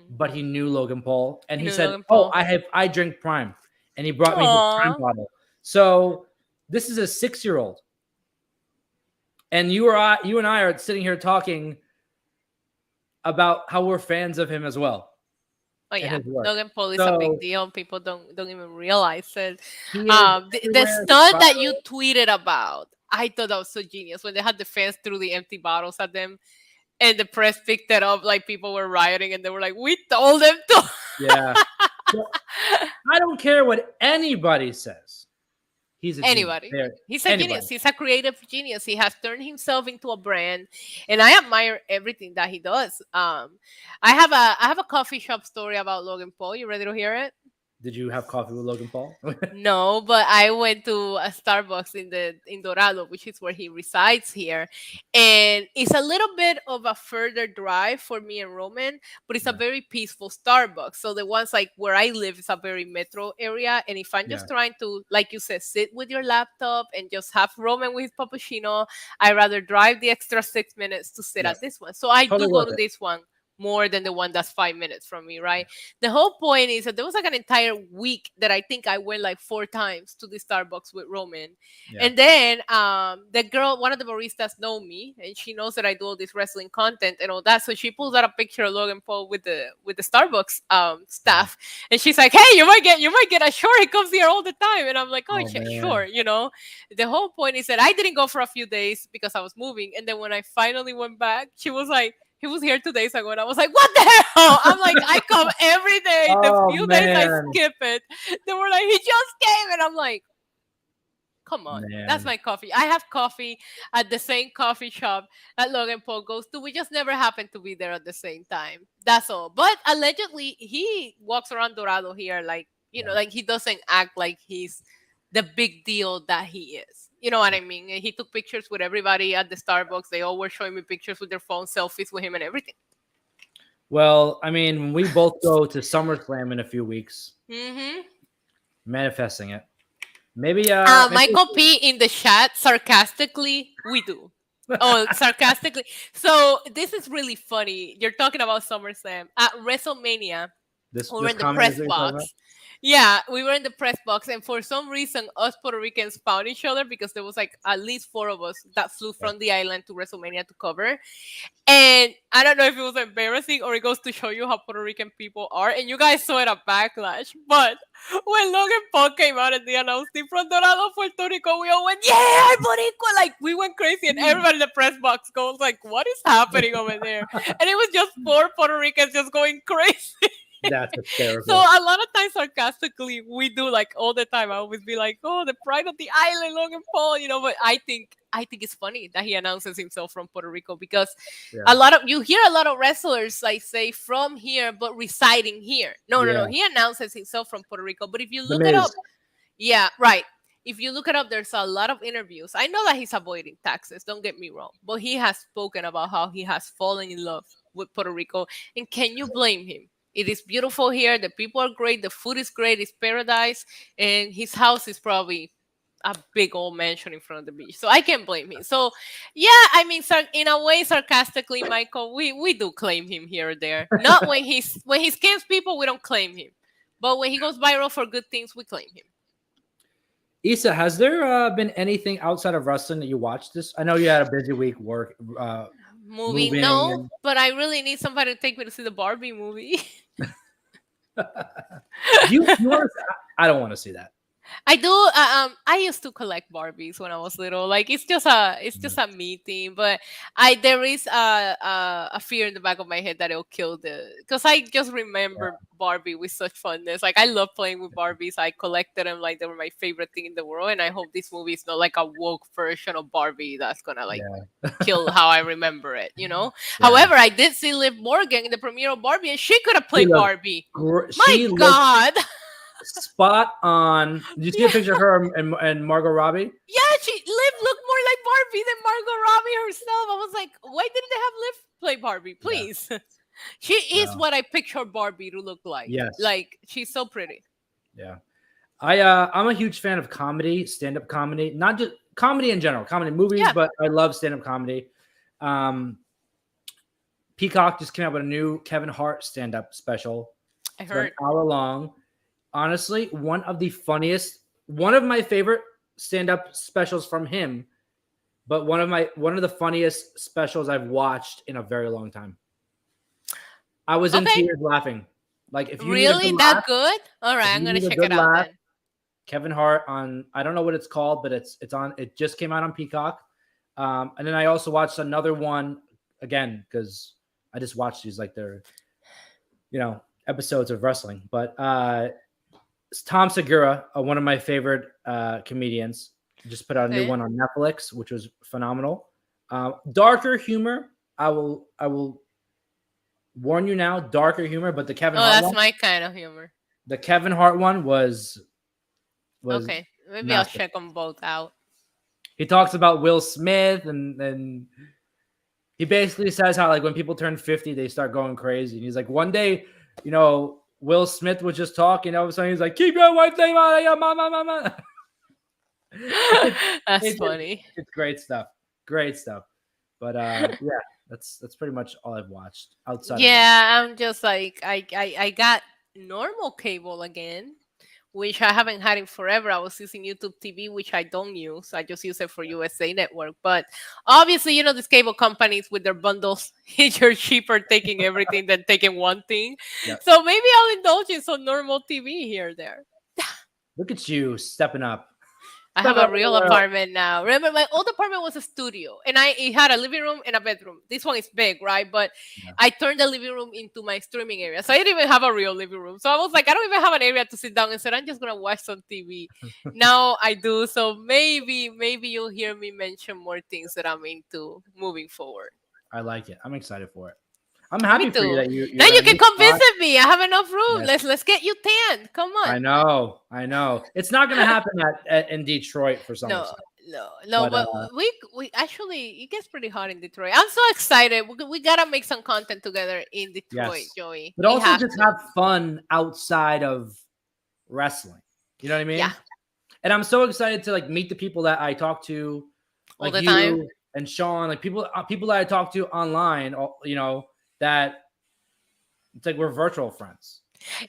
but he knew Logan Paul. And he said, oh, I drink Prime. And he brought me his Prime bottle. So this is a 6-year-old. And you and I are sitting here talking about how we're fans of him as well. Oh yeah, Logan Paul is a big deal. People don't even realize it. The stunt that you tweeted about, I thought that was so genius when they had the fans threw the empty bottles at them, and the press picked it up like people were rioting, and they were like, "We told them to." Yeah, so, I don't care what anybody says. He's anybody. He's a genius. He's a creative genius. He has turned himself into a brand, and I admire everything that he does. I have a coffee shop story about Logan Paul. You ready to hear it? Did you have coffee with Logan Paul? No, but I went to a Starbucks in Dorado, which is where he resides here. And it's a little bit of a further drive for me and Roman, but it's a very peaceful Starbucks. So the ones like where I live is a very metro area. And if I'm just trying to, like you said, sit with your laptop and just have Roman with his cappuccino, I'd rather drive the extra 6 minutes to sit at this one. So I do go to this one more than the one that's 5 minutes from me, right? The whole point is that there was like an entire week that I think I went like 4 times to the Starbucks with Roman. Yeah. And then the girl, one of the baristas know me and she knows that I do all this wrestling content and all that. So she pulls out a picture of Logan Paul with the Starbucks staff. And she's like, hey, you might get a short. He comes here all the time. And I'm like, oh, Oh man. sure, you know. The whole point is that I didn't go for a few days because I was moving. And then when I finally went back, she was like, he was here 2 days ago, and I was like, "What the hell?" I'm like, "I come every day. The Oh few days I man. skip it." They were like, "He just came," and I'm like, "Come on, that's Man. my coffee. I have coffee at the same coffee shop that Logan Paul goes to. We just never happen to be there at the same time. That's all." But allegedly, he walks around Dorado here, like Yeah. like he doesn't act like he's the big deal that he is. You know what I mean? And he took pictures with everybody at the Starbucks. They all were showing me pictures with their phone, selfies with him, and everything. Well, I mean, we both go to SummerSlam in a few weeks, Mm-hmm. manifesting it. Maybe Michael P in the chat sarcastically, we do. Oh, sarcastically. So this is really funny. You're talking about SummerSlam at WrestleMania. We were this in the comment is press what you're talking about. box. Yeah, we were in the press box, and for some reason, us Puerto Ricans found each other because there was like at least 4 of us that flew from the island to WrestleMania to cover. And I don't know if it was embarrassing or it goes to show you how Puerto Rican people are. And you guys saw it a backlash. But when Logan Paul came out and they announced him from Dorado, Puerto Rico, we all went, yeah, Boricua. Like, we went crazy. And everybody in the press box goes like, what is happening over there? And it was just 4 Puerto Ricans just going crazy. That's hysterical. So a lot of times sarcastically we do like all the time. I always be like, oh, the pride of the island, Logan Paul, but I think it's funny that he announces himself from Puerto Rico because Yeah. you hear a lot of wrestlers like say from here but residing here. No, Yeah. he announces himself from Puerto Rico. But if you The look it up, Miz. yeah, right. If you look it up, there's a lot of interviews. I know that he's avoiding taxes, don't get me wrong, but he has spoken about how he has fallen in love with Puerto Rico. And can you blame him? It is beautiful here. The people are great. The food is great. It's paradise. And his house is probably a big old mansion in front of the beach. So I can't blame him. So, yeah, I mean, in a way, sarcastically, Michael, we do claim him here or there. Not when he scams people, we don't claim him. But when he goes viral for good things, we claim him. Issa, has there been anything outside of wrestling that you watched this? I know you had a busy week work Movie, moving no, and but I really need somebody to take me to see the Barbie movie. you want I don't want to see that. I do. I used to collect Barbies when I was little. Like it's just a me thing. But there is a fear in the back of my head that it'll kill because I just remember Barbie with such fondness. Like I love playing with Barbies. I collected them like they were my favorite thing in the world. And I hope this movie is not like a woke version of Barbie that's gonna like kill how I remember it. Yeah. However, I did see Liv Morgan in the premiere of Barbie, and she could have played Barbie. She My God. Spot on. Did you see a picture of her and Margot Robbie? Yeah, Liv looked more like Barbie than Margot Robbie herself. I was like, why didn't they have Liv play Barbie? Please. Yeah. She is what I picture Barbie to look like. Yes. Like, she's so pretty. Yeah. I'm a huge fan of comedy, stand-up comedy. Not just comedy in general, comedy movies, but I love stand-up comedy. Peacock just came out with a new Kevin Hart stand-up special. I heard. It's an hour long. Honestly, one of my favorite stand-up specials from him, but one of the funniest specials I've watched in a very long time. I was in tears laughing. Like if you really that good? All right, I'm gonna check it out then. Kevin Hart on I don't know what it's called, but it's on. It just came out on Peacock. And then I also watched another one again because I just watched these like they're episodes of wrestling, but Tom Segura, one of my favorite comedians, just put out a new one on Netflix, which was phenomenal. Darker humor. I will warn you now, darker humor, but the Kevin Hart that's one, my kind of humor. The Kevin Hart one was okay. Maybe I'll check them both out. He talks about Will Smith and he basically says how like when people turn 50, they start going crazy. And he's like, one day, Will Smith was just talking. All of a sudden, he's like, "Keep your wife name out of your mama." That's funny. It's great stuff. Great stuff. But yeah, That's pretty much all I've watched outside of wrestling. Yeah, I'm just like I got normal cable again, which I haven't had in forever. I was using YouTube TV, which I don't use. I just use it for USA Network. But obviously, these cable companies with their bundles, it's just cheaper taking everything than taking one thing. Yeah. So maybe I'll indulge in some normal TV here or there. Look at you stepping up. I have a real apartment now. Remember, my old apartment was a studio, and it had a living room and a bedroom. This one is big, right? But I turned the living room into my streaming area, so I didn't even have a real living room. So I was like, I don't even have an area to sit down and said, I'm just gonna watch some TV. Now I do. So maybe you'll hear me mention more things that I'm into moving forward. I like it. I'm excited for it. I'm happy for you that you. Now you can come visit me. I have enough room. Yes. Let's get you tanned. Come on. I know. It's not going to happen in Detroit for some reason. No. But we actually, it gets pretty hot in Detroit. I'm so excited. We gotta make some content together in Detroit, Joey. But also just have fun outside of wrestling. You know what I mean? Yeah. And I'm so excited to like meet the people that I talk to, like all the you time. And Sean, like people that I talk to online. That it's like we're virtual friends.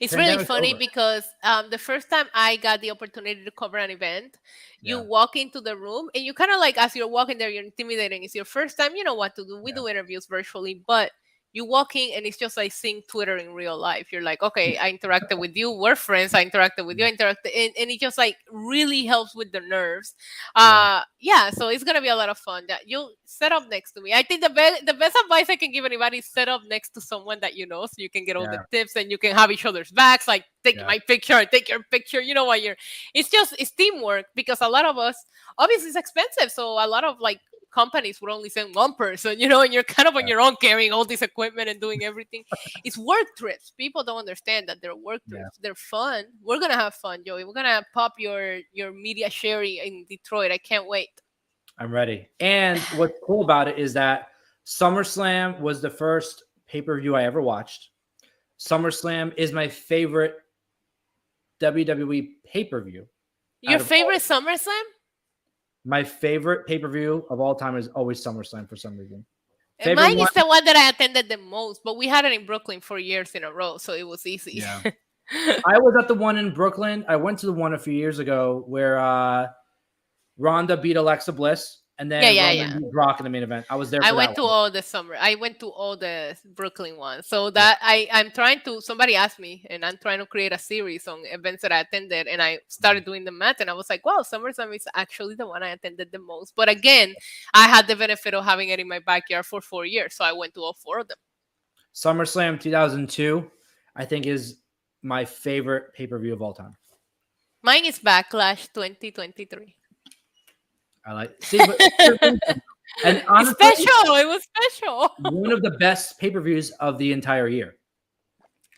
It's really funny because the first time I got the opportunity to cover an event, you walk into the room and you kind of like, as you're walking there, you're intimidating. It's your first time, you know what to do. We do interviews virtually, but you walk in and it's just like seeing Twitter in real life. You're like, okay, I interacted with you. We're friends. I interacted with you. And it just like really helps with the nerves. So it's going to be a lot of fun. That you'll set up next to me. I think the best advice I can give anybody is set up next to someone that you know, so you can get all the tips and you can have each other's backs. Like take my picture, take your picture. You know what it's teamwork, because a lot of us, obviously it's expensive. So a lot of like companies would only send one person, and you're kind of on your own carrying all this equipment and doing everything. It's work trips. People don't understand that they're work trips. They're fun. We're gonna have fun, Joey. We're gonna pop your media sharing in Detroit. I can't wait. I'm ready. And what's cool about it is that SummerSlam was the first pay-per-view I ever watched. SummerSlam is my favorite WWE pay-per-view. Your favorite SummerSlam? My favorite pay-per-view of all time is always SummerSlam for some reason. Mine is the one that I attended the most, but we had it in Brooklyn for years in a row, so it was easy. Yeah. I was at the one in Brooklyn. I went to the one a few years ago where Ronda beat Alexa Bliss, and then Ronda beat Brock in the main event. I was there. I went to all the Brooklyn ones. So that I'm trying to. Somebody asked me, and I'm trying to create a series on events that I attended, and I started doing the math, and I was like, wow, SummerSlam is actually the one I attended the most. But again, I had the benefit of having it in my backyard for 4 years, so I went to all 4 of them. SummerSlam 2002, I think, is my favorite pay-per-view of all time. Mine is Backlash 2023. I like. See, and honestly, it was special. One of the best pay-per-views of the entire year.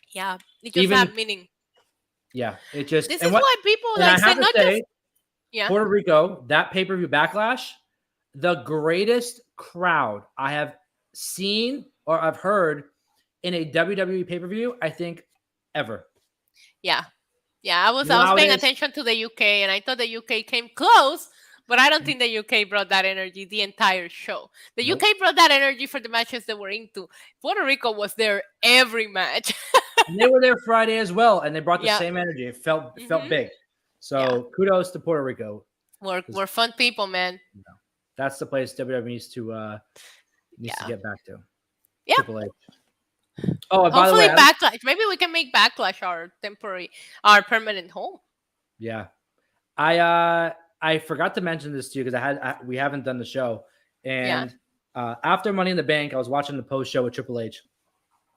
Yeah, it just had meaning. Yeah, it just. This is why people like say not just. Yeah. Puerto Rico, that pay-per-view Backlash, the greatest crowd I have seen or I've heard in a WWE pay-per-view, I think, ever. Yeah. I was paying attention to the UK, and I thought the UK came close. But I don't think the UK brought that energy the entire show. The UK brought that energy for the matches they were into. Puerto Rico was there every match. And they were there Friday as well, and they brought the same energy. It felt big. So kudos to Puerto Rico. We're fun people, man. That's the place WWE needs to get back to. Yeah. Triple H. Oh, by hopefully the way, Backlash. Maybe we can make Backlash our permanent home. Yeah. I forgot to mention this to you because we haven't done the show. And after Money in the Bank, I was watching the post show with Triple H.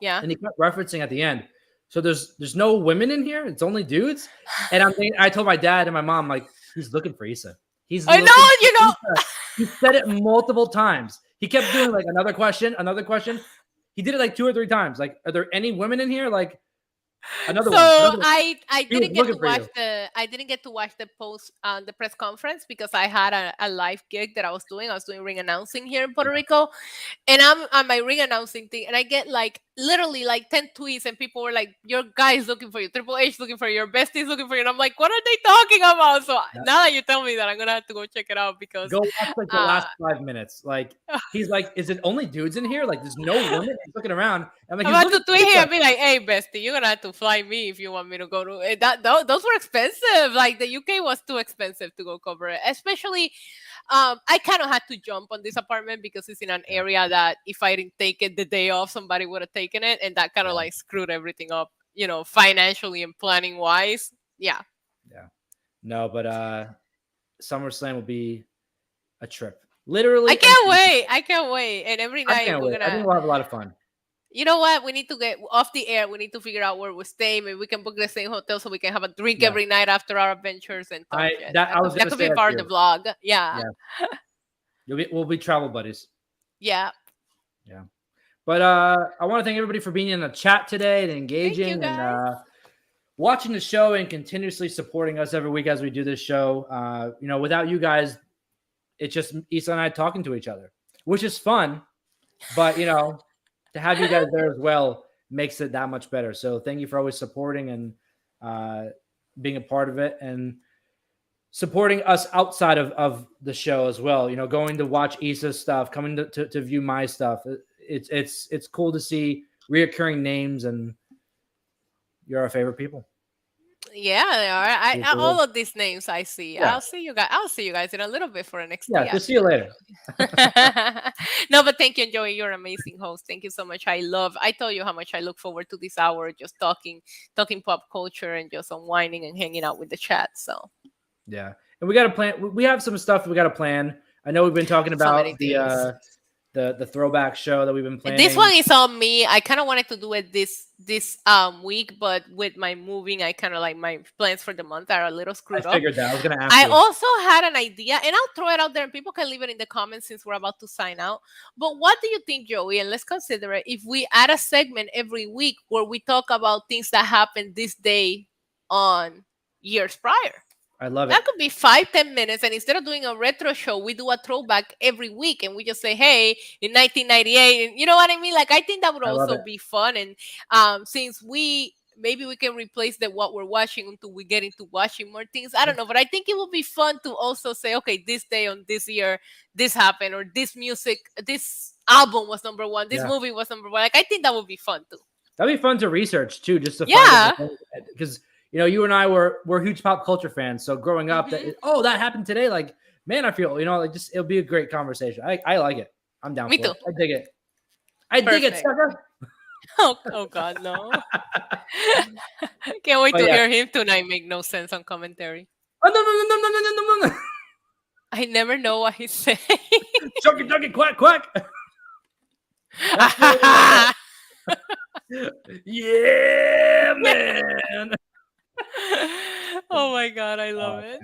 Yeah. And he kept referencing at the end. So there's no women in here. It's only dudes. And I told my dad and my mom, like, he's looking for Issa. I know. He said it multiple times. He kept doing like another question. He did it like 2 or 3 times. Like, are there any women in here? Like, another one. I didn't get to watch the post the press conference because I had a live gig that I was doing. I was doing ring announcing here in Puerto Rico, and I'm on my ring announcing thing, and I get like literally like 10 tweets, and people were like, your guy's looking for you, Triple H looking for you, your bestie's looking for you. And I'm like, what are they talking about? So Yeah. now that you tell me that, I'm gonna have to go check it out because Go watch like the last 5 minutes. Like he's like, is it only dudes in here? Like there's no women. He's looking around. I'm like, I'm he's about to looking tweet for him and be like, hey, bestie, you're gonna have to fly me if you want me to go to those were expensive. Like the UK was too expensive to go cover it. Especially I kind of had to jump on this apartment because it's in an area that if I didn't take it the day off, somebody would have taken it, and that kind of like screwed everything up, financially and planning wise. Yeah. Yeah. No, but SummerSlam will be a trip. Literally. I can't wait. And every night I think we'll have a lot of fun. You know what? We need to get off the air. We need to figure out where we stay. Maybe we can book the same hotel so we can have a drink every night after our adventures and talk shit. That could be part of the vlog. Yeah. We'll be travel buddies. Yeah. Yeah. But I want to thank everybody for being in the chat today and engaging and watching the show and continuously supporting us every week as we do this show. Without you guys, it's just Issa and I talking to each other, which is fun. But, to have you guys there as well makes it that much better. So thank you for always supporting and being a part of it and supporting us outside of the show as well. Going to watch Issa's stuff, coming to view my stuff. It's cool to see reoccurring names, and you're our favorite people. Yeah, they are. All of these names I see. Yeah. I'll see you guys in a little bit for an next. Yeah, just see you later. No, but thank you, Joey. You're an amazing host. Thank you so much. I told you how much I look forward to this hour, just talking pop culture and just unwinding and hanging out with the chat. So yeah, and we got to plan. We have some stuff we got to plan. I know we've been talking about the throwback show that we've been planning. This one is on me. I kind of wanted to do it this week, but with my moving, I kind of like my plans for the month are a little screwed up. I figured that. I was going to ask you. Also had an idea, and I'll throw it out there, and people can leave it in the comments since we're about to sign out. But what do you think, Joey? And let's consider it if we add a segment every week where we talk about things that happened this day on years prior. I love it. That could be 5-10 minutes, and instead of doing a retro show, we do a throwback every week, and we just say, "Hey, in 1998," and you know what I mean. Like I think that would also be fun, and since maybe we can replace what we're watching until we get into watching more things. I don't know, but I think it would be fun to also say, "Okay, this day on this year, this happened, or this album was number one, this movie was number one." Like I think that would be fun too. That'd be fun to research too, just to find because. You and I were huge pop culture fans. So growing up, that happened today. Like, man, I feel, it'll be a great conversation. I like it. I'm down for it. I dig it. Dig it, sucker. Oh God, no. Can't wait to hear him tonight make no sense on commentary. Oh, no. I never know what he's saying. Chucky, ducky, quack, quack. Yeah, man. Oh my God, I love it.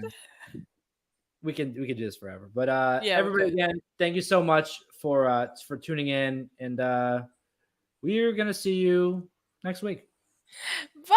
We can do this forever. But everybody, again, thank you so much for tuning in, and we are gonna see you next week. Bye.